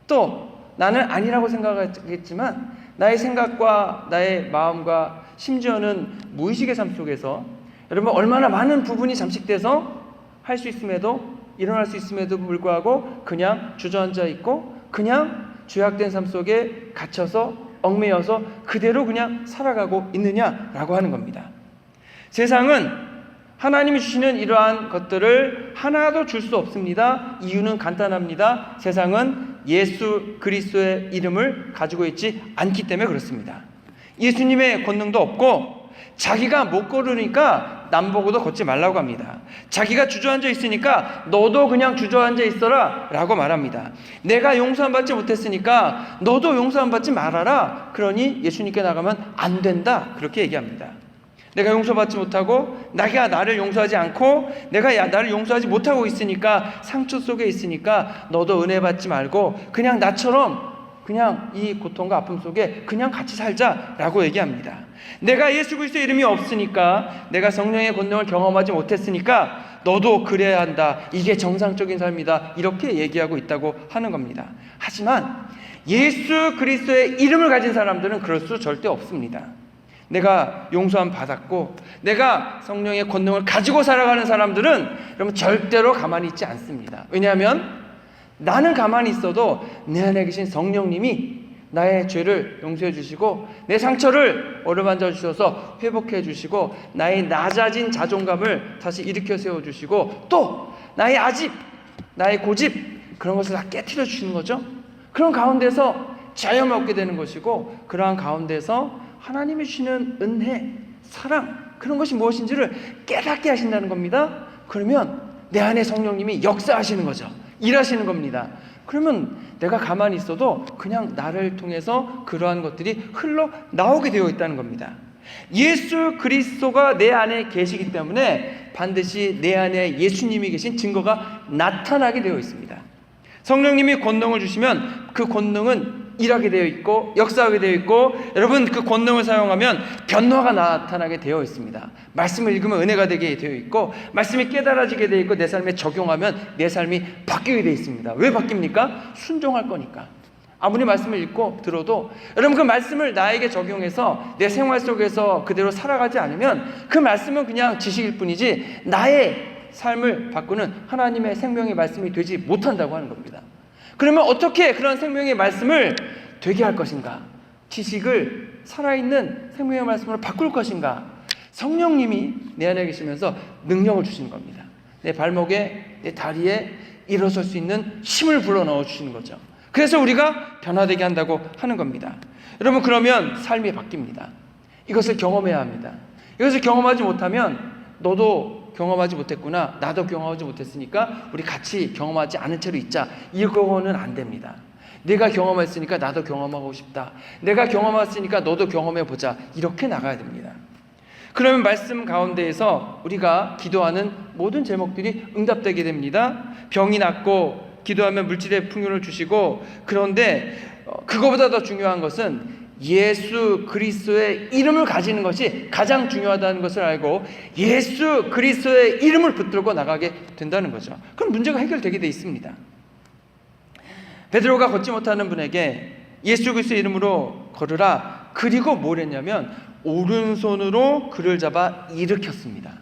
[SPEAKER 2] 또 나는 아니라고 생각하겠지만 나의 생각과 나의 마음과 심지어는 무의식의 삶 속에서 여러분 얼마나 많은 부분이 잠식돼서 할 수 있음에도 일어날 수 있음에도 불구하고 그냥 주저앉아 있고 그냥 죄악된 삶 속에 갇혀서 얽매여서 그대로 그냥 살아가고 있느냐라고 하는 겁니다. 세상은 하나님이 주시는 이러한 것들을 하나도 줄 수 없습니다. 이유는 간단합니다. 세상은 예수 그리스도의 이름을 가지고 있지 않기 때문에 그렇습니다. 예수님의 권능도 없고 자기가 못 걸으니까 남 보고도 걷지 말라고 합니다. 자기가 주저앉아 있으니까 너도 그냥 주저앉아 있어라 라고 말합니다. 내가 용서함 받지 못했으니까 너도 용서함 받지 말아라. 그러니 예수님께 나가면 안 된다 그렇게 얘기합니다. 내가 용서받지 못하고 내가 나를 용서하지 않고 내가 나를 용서하지 못하고 있으니까 상처 속에 있으니까 너도 은혜 받지 말고 그냥 나처럼 그냥 이 고통과 아픔 속에 그냥 같이 살자라고 얘기합니다. 내가 예수 그리스도의 이름이 없으니까 내가 성령의 권능을 경험하지 못했으니까 너도 그래야 한다. 이게 정상적인 삶이다. 이렇게 얘기하고 있다고 하는 겁니다. 하지만 예수 그리스도의 이름을 가진 사람들은 그럴 수 절대 없습니다. 내가 용서함 받았고 내가 성령의 권능을 가지고 살아가는 사람들은 여러분 절대로 가만히 있지 않습니다. 왜냐하면 나는 가만히 있어도 내 안에 계신 성령님이 나의 죄를 용서해 주시고 내 상처를 어루만져 주셔서 회복해 주시고 나의 낮아진 자존감을 다시 일으켜 세워 주시고 또 나의 아집, 나의 고집 그런 것을 다 깨트려 주시는 거죠. 그런 가운데서 자유함을 얻게 되는 것이고 그러한 가운데서 하나님이 주시는 은혜, 사랑 그런 것이 무엇인지를 깨닫게 하신다는 겁니다. 그러면 내 안에 성령님이 역사하시는 거죠. 일하시는 겁니다. 그러면 내가 가만히 있어도 그냥 나를 통해서 그러한 것들이 흘러나오게 되어 있다는 겁니다. 예수 그리스도가 내 안에 계시기 때문에 반드시 내 안에 예수님이 계신 증거가 나타나게 되어 있습니다. 성령님이 권능을 주시면 그 권능은 일하게 되어 있고 역사하게 되어 있고 여러분 그 권능을 사용하면 변화가 나타나게 되어 있습니다. 말씀을 읽으면 은혜가 되게 되어 있고 말씀이 깨달아지게 되어 있고 내 삶에 적용하면 내 삶이 바뀌게 되어 있습니다. 왜 바뀝니까? 순종할 거니까. 아무리 말씀을 읽고 들어도 여러분 그 말씀을 나에게 적용해서 내 생활 속에서 그대로 살아가지 않으면 그 말씀은 그냥 지식일 뿐이지 나의 삶을 바꾸는 하나님의 생명의 말씀이 되지 못한다고 하는 겁니다. 그러면 어떻게 그런 생명의 말씀을 되게 할 것인가? 지식을 살아있는 생명의 말씀으로 바꿀 것인가? 성령님이 내 안에 계시면서 능력을 주시는 겁니다. 내 발목에, 내 다리에 일어설 수 있는 힘을 불어넣어 주시는 거죠. 그래서 우리가 변화되게 한다고 하는 겁니다. 여러분 그러면 삶이 바뀝니다. 이것을 경험해야 합니다. 이것을 경험하지 못하면 너도 경험하지 못했구나. 나도 경험하지 못했으니까 우리 같이 경험하지 않은 채로 있자. 이거는 안 됩니다. 내가 경험했으니까 나도 경험하고 싶다. 내가 경험했으니까 너도 경험해보자. 이렇게 나가야 됩니다. 그러면 말씀 가운데에서 우리가 기도하는 모든 제목들이 응답되게 됩니다. 병이 낫고 기도하면 물질의 풍요를 주시고 그런데 그거보다 더 중요한 것은 예수 그리스도의 이름을 가지는 것이 가장 중요하다는 것을 알고 예수 그리스도의 이름을 붙들고 나가게 된다는 거죠. 그럼 문제가 해결되게 돼 있습니다. 베드로가 걷지 못하는 분에게 예수 그리스도의 이름으로 걸으라. 그리고 뭘 했냐면 오른손으로 그를 잡아 일으켰습니다.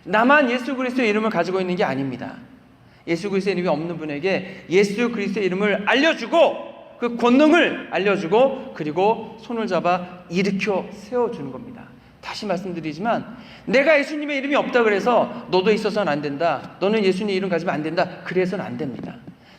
[SPEAKER 2] 나만 예수 그리스도의 이름을 가지고 있는 게 아닙니다. 예수 그리스도의 이름이 없는 분에게 예수 그리스도의 이름을 알려주고 그 권능을 알려주고 그리고 손을 잡아 일으켜 세워주는 겁니다. 다시 말씀드리지만 내가 예수님의 이름이 없다 그래서 너도 있어서는 안 된다, 너는 예수님의 이름 가지면 안 된다, 그래서는 안 됩니다.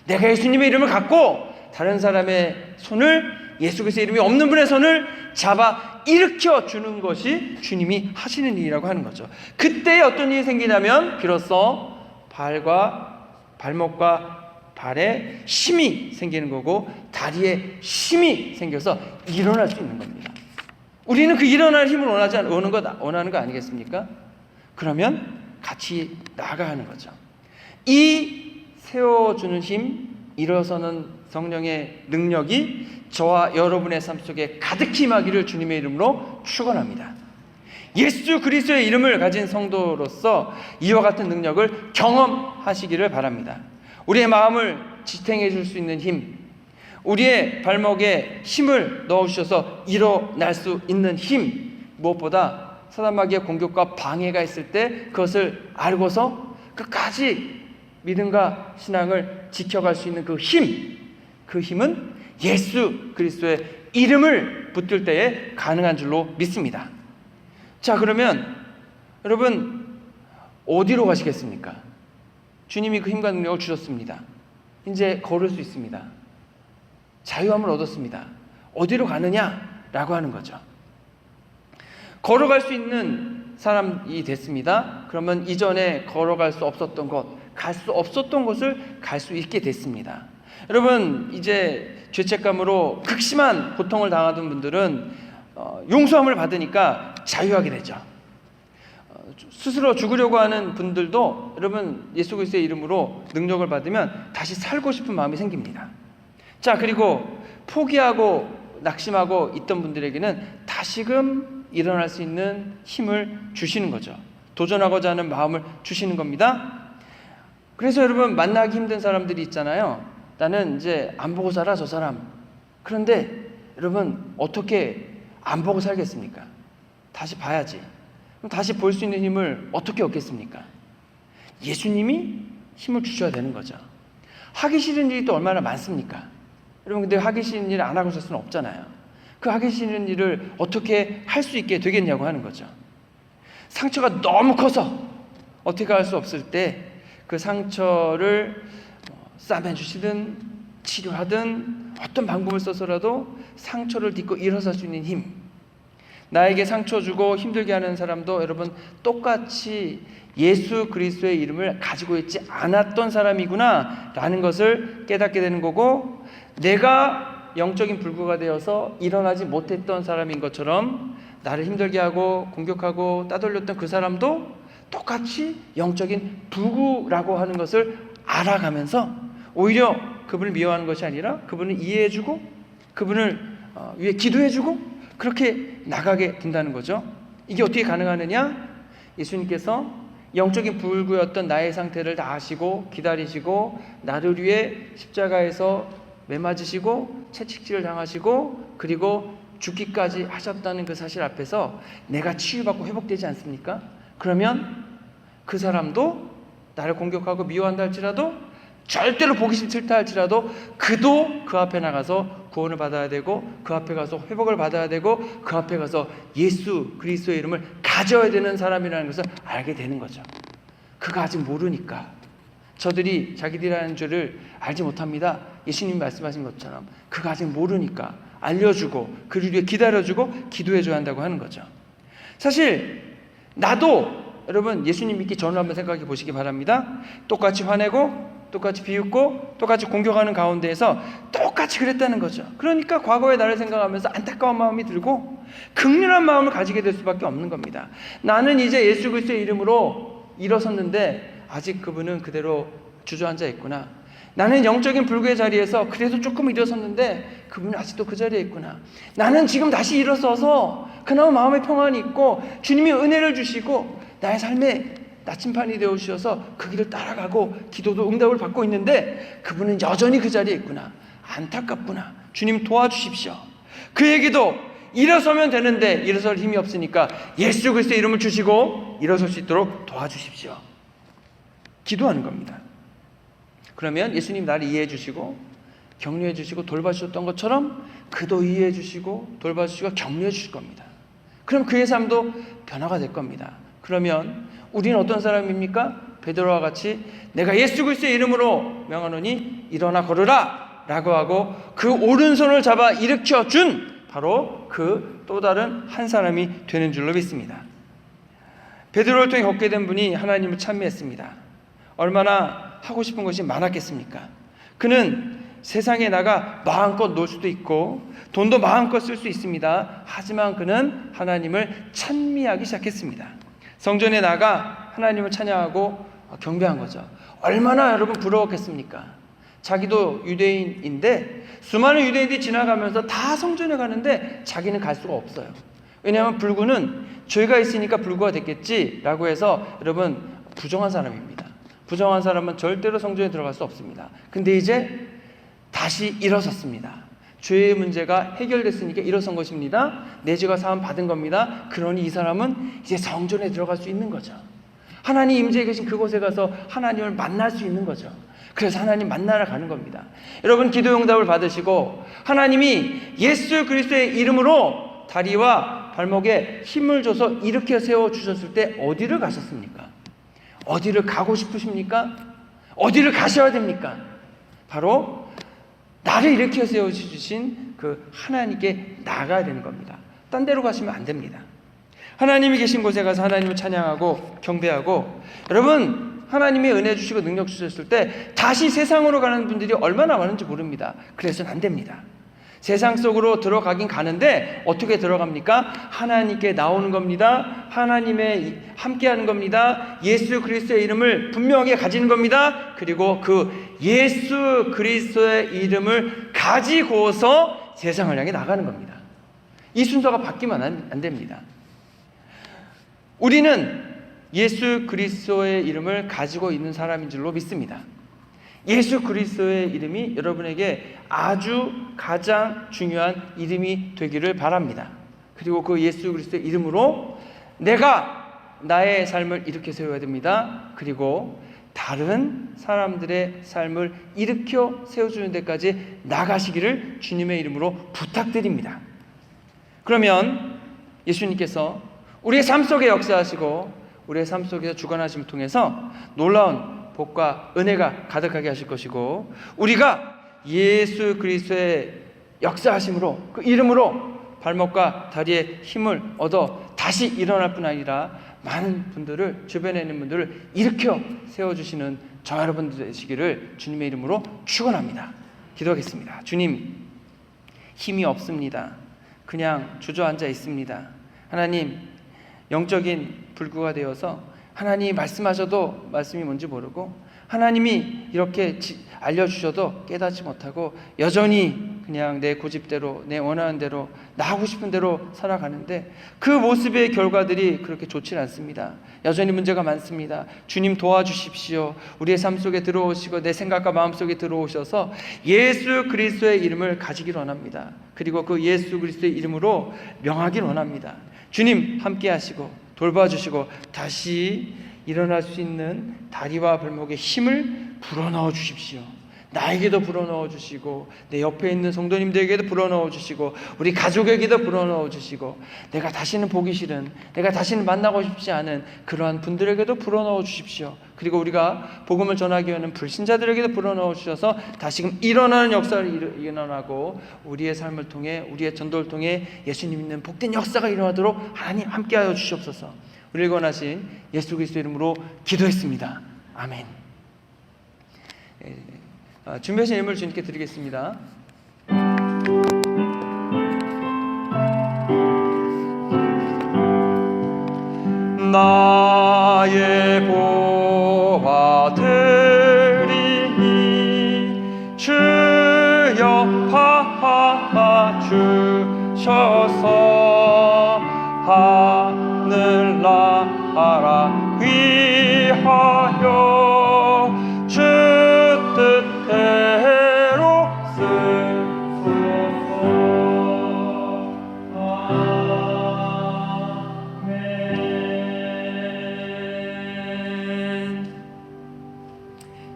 [SPEAKER 2] 내가 예수님의 이름을 갖고 다른 사람의 손을, 예수 그리스도의 이름이 없는 분의 손을 잡아 일으켜 주는 것이 주님이 하시는 일이라고 하는 거죠. 그때 어떤 일이 생기냐면 비로소 발목과 발에 힘이 생기는 거고 다리에 힘이 생겨서 일어날 수 있는 겁니다. 우리는 그 일어날 힘을 원하는 거 아니겠습니까? 그러면 같이 나아가야 하는 거죠. 이 세워주는 힘, 일어서는 성령의 능력이 저와 여러분의 삶 속에 가득히 임하기를 주님의 이름으로 축원합니다. 예수 그리스도의 이름을 가진 성도로서 이와 같은 능력을 경험하시기를 바랍니다. 우리의 마음을 지탱해 줄 수 있는 힘, 우리의 발목에 힘을 넣어주셔서 일어날 수 있는 힘, 무엇보다 사단마귀의 공격과 방해가 있을 때 그것을 알고서 끝까지 믿음과 신앙을 지켜갈 수 있는 그 힘은 예수 그리스도의 이름을 붙들 때에 가능한 줄로 믿습니다. 자, 그러면 여러분 어디로 가시겠습니까? 주님이 그 힘과 능력을 주셨습니다. 이제 걸을 수 있습니다. 자유함을 얻었습니다. 어디로 가느냐라고 하는 거죠. 걸어갈 수 있는 사람이 됐습니다. 그러면 이전에 걸어갈 수 없었던 것, 갈 수 없었던 곳을 갈 수 있게 됐습니다. 여러분, 이제 죄책감으로 극심한 고통을 당하던 분들은 용서함을 받으니까 자유하게 되죠. 스스로 죽으려고 하는 분들도 여러분 예수 그리스도의 이름으로 능력을 받으면 다시 살고 싶은 마음이 생깁니다. 자, 그리고 포기하고 낙심하고 있던 분들에게는 다시금 일어날 수 있는 힘을 주시는 거죠. 도전하고자 하는 마음을 주시는 겁니다. 그래서 여러분 만나기 힘든 사람들이 있잖아요. 나는 이제 안 보고 살아, 저 사람. 그런데 여러분 어떻게 안 보고 살겠습니까? 다시 봐야지. 그럼 다시 볼 수 있는 힘을 어떻게 얻겠습니까? 예수님이 힘을 주셔야 되는 거죠. 하기 싫은 일이 또 얼마나 많습니까? 여러분, 근데 하기 싫은 일을 안 하고 있을 수는 없잖아요. 그 하기 싫은 일을 어떻게 할 수 있게 되겠냐고 하는 거죠. 상처가 너무 커서 어떻게 할 수 없을 때 그 상처를 싸매주시든 치료하든 어떤 방법을 써서라도 상처를 딛고 일어설 수 있는 힘, 나에게 상처 주고 힘들게 하는 사람도 여러분 똑같이 예수 그리스도의 이름을 가지고 있지 않았던 사람이구나 라는 것을 깨닫게 되는 거고, 내가 영적인 불구가 되어서 일어나지 못했던 사람인 것처럼 나를 힘들게 하고 공격하고 따돌렸던 그 사람도 똑같이 영적인 불구라고 하는 것을 알아가면서 오히려 그분을 미워하는 것이 아니라 그분을 이해해주고 그분을 위해 기도해주고 그렇게 나가게 된다는 거죠. 이게 어떻게 가능하느냐? 예수님께서 영적인 불구였던 나의 상태를 다 아시고 기다리시고 나를 위해 십자가에서 매맞으시고 채찍질을 당하시고 그리고 죽기까지 하셨다는 그 사실 앞에서 내가 치유받고 회복되지 않습니까? 그러면 그 사람도 나를 공격하고 미워한다 할지라도, 절대로 보기 싫다 할지라도 그도 그 앞에 나가서 구원을 받아야 되고 그 앞에 가서 회복을 받아야 되고 그 앞에 가서 예수 그리스도의 이름을 가져야 되는 사람이라는 것을 알게 되는 거죠. 그가 아직 모르니까 저들이 자기들이라는 줄을 알지 못합니다. 예수님이 말씀하신 것처럼 그가 아직 모르니까 알려주고 그를 위해 기다려주고 기도해줘야 한다고 하는 거죠. 사실 나도 여러분 예수님 믿기 전을 한번 생각해 보시기 바랍니다. 똑같이 화내고 똑같이 비웃고 똑같이 공격하는 가운데에서 똑같이 그랬다는 거죠. 그러니까 과거의 나를 생각하면서 안타까운 마음이 들고 극렬한 마음을 가지게 될 수밖에 없는 겁니다. 나는 이제 예수 그리스도의 이름으로 일어섰는데 아직 그분은 그대로 주저앉아 있구나. 나는 영적인 불구의 자리에서 그래도 조금 일어섰는데 그분은 아직도 그 자리에 있구나. 나는 지금 다시 일어서서 그나마 마음의 평안이 있고 주님이 은혜를 주시고 나의 삶에 나침반이 되어주셔서 그 길을 따라가고 기도도 응답을 받고 있는데 그분은 여전히 그 자리에 있구나. 안타깝구나. 주님 도와주십시오. 그에게도 일어서면 되는데 일어설 힘이 없으니까 예수 그리스도의 이름을 주시고 일어설 수 있도록 도와주십시오. 기도하는 겁니다. 그러면 예수님 나를 이해해 주시고 격려해 주시고 돌봐주셨던 것처럼 그도 이해해 주시고 돌봐주시고 격려해 주실 겁니다. 그럼 그의 삶도 변화가 될 겁니다. 그러면 우리는 어떤 사람입니까? 베드로와 같이 내가 예수 그리스도의 이름으로 명하노니 일어나 걸으라 라고 하고 그 오른손을 잡아 일으켜 준 바로 그 또 다른 한 사람이 되는 줄로 믿습니다. 베드로를 통해 걷게 된 분이 하나님을 찬미했습니다. 얼마나 하고 싶은 것이 많았겠습니까? 그는 세상에 나가 마음껏 놀 수도 있고 돈도 마음껏 쓸 수 있습니다. 하지만 그는 하나님을 찬미하기 시작했습니다. 성전에 나가 하나님을 찬양하고 경배한 거죠. 얼마나 여러분 부러웠겠습니까? 자기도 유대인인데 수많은 유대인들이 지나가면서 다 성전에 가는데 자기는 갈 수가 없어요. 왜냐하면 불구는 죄가 있으니까 불구가 됐겠지라고 해서 여러분 부정한 사람입니다. 부정한 사람은 절대로 성전에 들어갈 수 없습니다. 근데 이제 다시 일어섰습니다. 죄의 문제가 해결됐으니까 일어선 것입니다. 내 죄가 사함 받은 겁니다. 그러니 이 사람은 이제 성전에 들어갈 수 있는 거죠. 하나님 임재해 계신 그곳에 가서 하나님을 만날 수 있는 거죠. 그래서 하나님 만나러 가는 겁니다. 여러분 기도 응답을 받으시고 하나님이 예수 그리스도의 이름으로 다리와 발목에 힘을 줘서 일으켜 세워주셨을 때 어디를 가셨습니까? 어디를 가고 싶으십니까? 어디를 가셔야 됩니까? 바로 나를 일으켜 세워주신 그 하나님께 나가야 되는 겁니다. 딴 데로 가시면 안 됩니다. 하나님이 계신 곳에 가서 하나님을 찬양하고 경배하고 여러분 하나님의 은혜 주시고 능력 주셨을 때 다시 세상으로 가는 분들이 얼마나 많은지 모릅니다. 그래서는 안 됩니다. 세상 속으로 들어가긴 가는데 어떻게 들어갑니까? 하나님께 나오는 겁니다. 하나님의 함께하는 겁니다. 예수 그리스도의 이름을 분명하게 가지는 겁니다. 그리고 그 예수 그리스도의 이름을 가지고서 세상을 향해 나가는 겁니다. 이 순서가 바뀌면 안 됩니다. 우리는 예수 그리스도의 이름을 가지고 있는 사람인 줄로 믿습니다. 예수 그리스도의 이름이 여러분에게 아주 가장 중요한 이름이 되기를 바랍니다. 그리고 그 예수 그리스도의 이름으로 내가 나의 삶을 일으켜 세워야 됩니다. 그리고 다른 사람들의 삶을 일으켜 세워주는 데까지 나가시기를 주님의 이름으로 부탁드립니다. 그러면 예수님께서 우리의 삶 속에 역사하시고 우리의 삶 속에서 주관하심을 통해서 놀라운 복과 은혜가 가득하게 하실 것이고 우리가 예수 그리스도의 역사하심으로 그 이름으로 발목과 다리에 힘을 얻어 다시 일어날 뿐 아니라 많은 분들을 주변에 있는 분들을 일으켜 세워주시는 저 여러분들 되시기를 주님의 이름으로 축원합니다. 기도하겠습니다. 주님, 힘이 없습니다. 그냥 주저앉아 있습니다. 하나님, 영적인 불구가 되어서 하나님이 말씀하셔도 말씀이 뭔지 모르고 하나님이 이렇게 알려주셔도 깨닫지 못하고 여전히 그냥 내 고집대로 내 원하는 대로 나 하고 싶은 대로 살아가는데 그 모습의 결과들이 그렇게 좋지 않습니다. 여전히 문제가 많습니다. 주님 도와주십시오. 우리의 삶 속에 들어오시고 내 생각과 마음 속에 들어오셔서 예수 그리스도의 이름을 가지길 원합니다. 그리고 그 예수 그리스도의 이름으로 명하길 원합니다. 주님 함께 하시고 돌봐주시고 다시 일어날 수 있는 다리와 발목에 힘을 불어넣어 주십시오. 나에게도 불어넣어 주시고 내 옆에 있는 성도님들에게도 불어넣어 주시고 우리 가족에게도 불어넣어 주시고 내가 다시는 보기 싫은 내가 다시는 만나고 싶지 않은 그러한 분들에게도 불어넣어 주십시오. 그리고 우리가 복음을 전하기 위한 불신자들에게도 불어넣어 주셔서 다시금 일어나는 역사를 일어나고 우리의 삶을 통해 우리의 전도를 통해 예수님 있는 복된 역사가 일어나도록 하나님 함께하여 주시옵소서. 우리를 권하신 예수 그리스도 이름으로 기도했습니다. 아멘. 준비하신 예물 주님께 드리겠습니다.
[SPEAKER 3] 나의 보화 드리니 주여 봐주셔서 하늘나라 위하여 주 뜻대로 쓰소서. 아멘.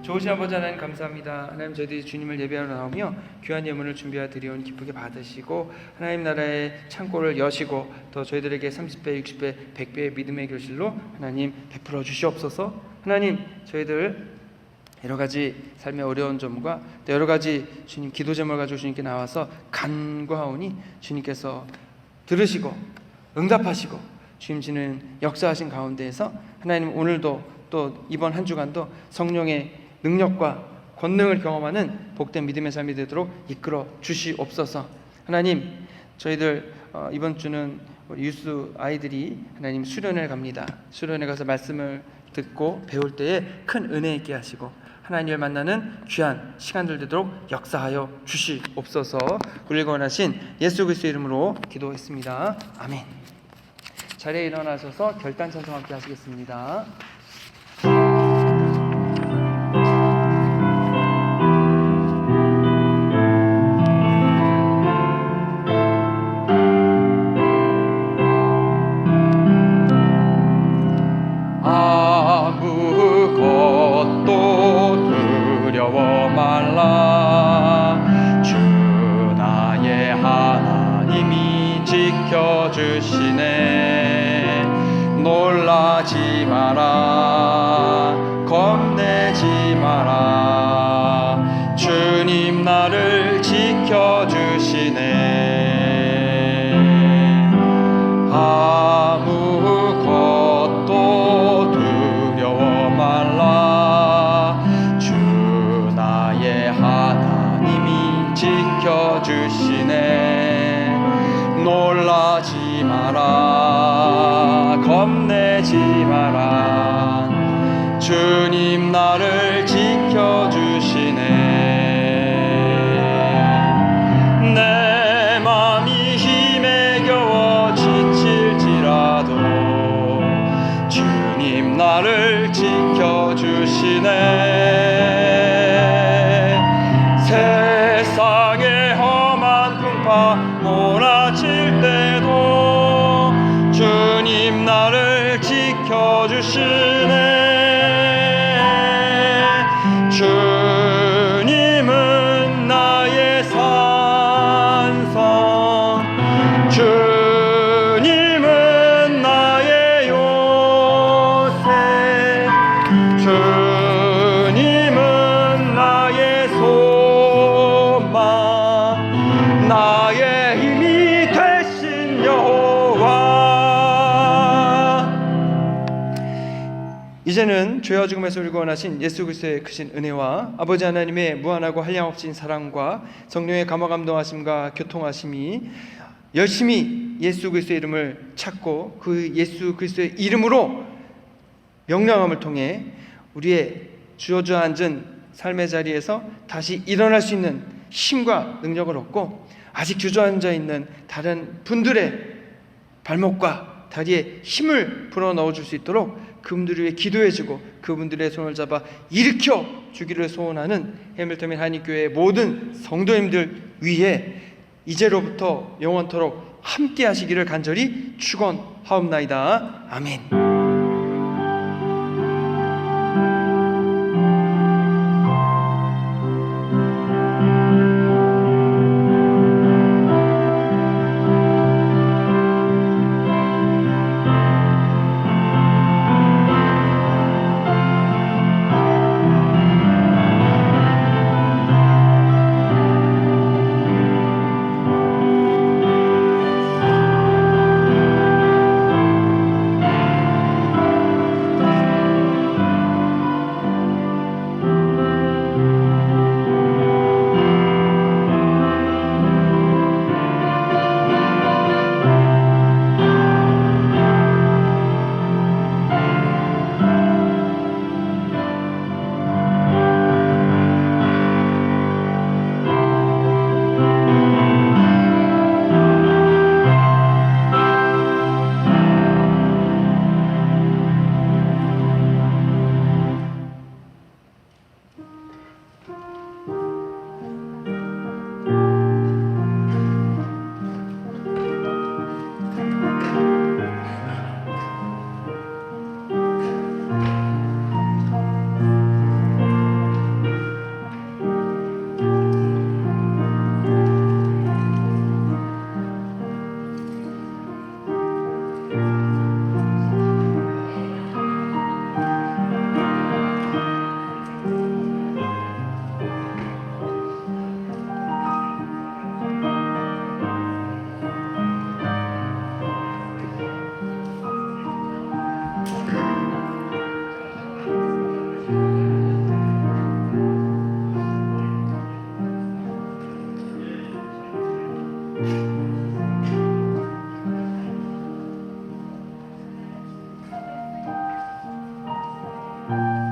[SPEAKER 2] 좋으신 아버지 하나님 감사합니다. 하나님 저희들이 주님을 예배하러 나오며 귀한 예물을 준비하여 드리오니 기쁘게 받으시고 하나님 나라의 창고를 여시고 또 저희들에게 30배, 60배, 100배의 믿음의 교실로 하나님 베풀어 주시옵소서. 하나님 저희들 여러 가지 삶의 어려운 점과 또 여러 가지 주님 기도 제목을 가지고 주님께 나와서 간구하오니 주님께서 들으시고 응답하시고 주님지는 역사하신 가운데에서 하나님 오늘도 또 이번 한 주간도 성령의 능력과 권능을 경험하는 복된 믿음의 삶이 되도록 이끌어 주시옵소서. 하나님 저희들 이번 주는 우리 유스 아이들이 하나님 수련회 갑니다. 수련회 가서 말씀을 듣고 배울 때에 큰 은혜 있게 하시고 하나님을 만나는 귀한 시간들 되도록 역사하여 주시옵소서. 우리를 원하신 예수 그리스도의 이름으로 기도했습니다. 아멘. 자리에 일어나셔서 결단 찬송 함께 하시겠습니다.
[SPEAKER 3] 아무것도 두려워 말라. 주 나의 하나님이 지켜주시네. 놀라지 마라. 겁내지 마라. 주님 나를 지켜주시네. 아무것도 두려워 말라. 주 나의 하나님이 지켜주시네. 놀라지 마라. 겁내지 마라. 주님 나를 지켜주시네. 내 맘이 힘에 겨워 지칠지라도 주님 나를 지켜주시네. 세상의 험한 풍파 몰아칠 때도 주님 나를 지켜주시네. 주님은 나의 산성, 주님은 나의 요새, 주님은 나의 소망, 나의 힘이 되신 여호와.
[SPEAKER 2] 이제는 죄와 죽음에서 우리를 구원하신 예수 그리스도의 크신 은혜와 아버지 하나님의 무한하고 한량없인 사랑과 성령의 감화 감동하심과 교통하심이 열심히 예수 그리스도의 이름을 찾고 그 예수 그리스도의 이름으로 명령함을 통해 우리의 주저앉은 삶의 자리에서 다시 일어날 수 있는 힘과 능력을 얻고 아직 주저앉아 있는 다른 분들의 발목과 다리에 힘을 불어넣어 줄 수 있도록 그분들을 위해 기도해주고 그분들의 손을 잡아 일으켜 주기를 소원하는 해밀턴 한인교회의 모든 성도님들 위해 이제로부터 영원토록 함께 하시기를 간절히 축원하옵나이다. 아멘. 감사합니다.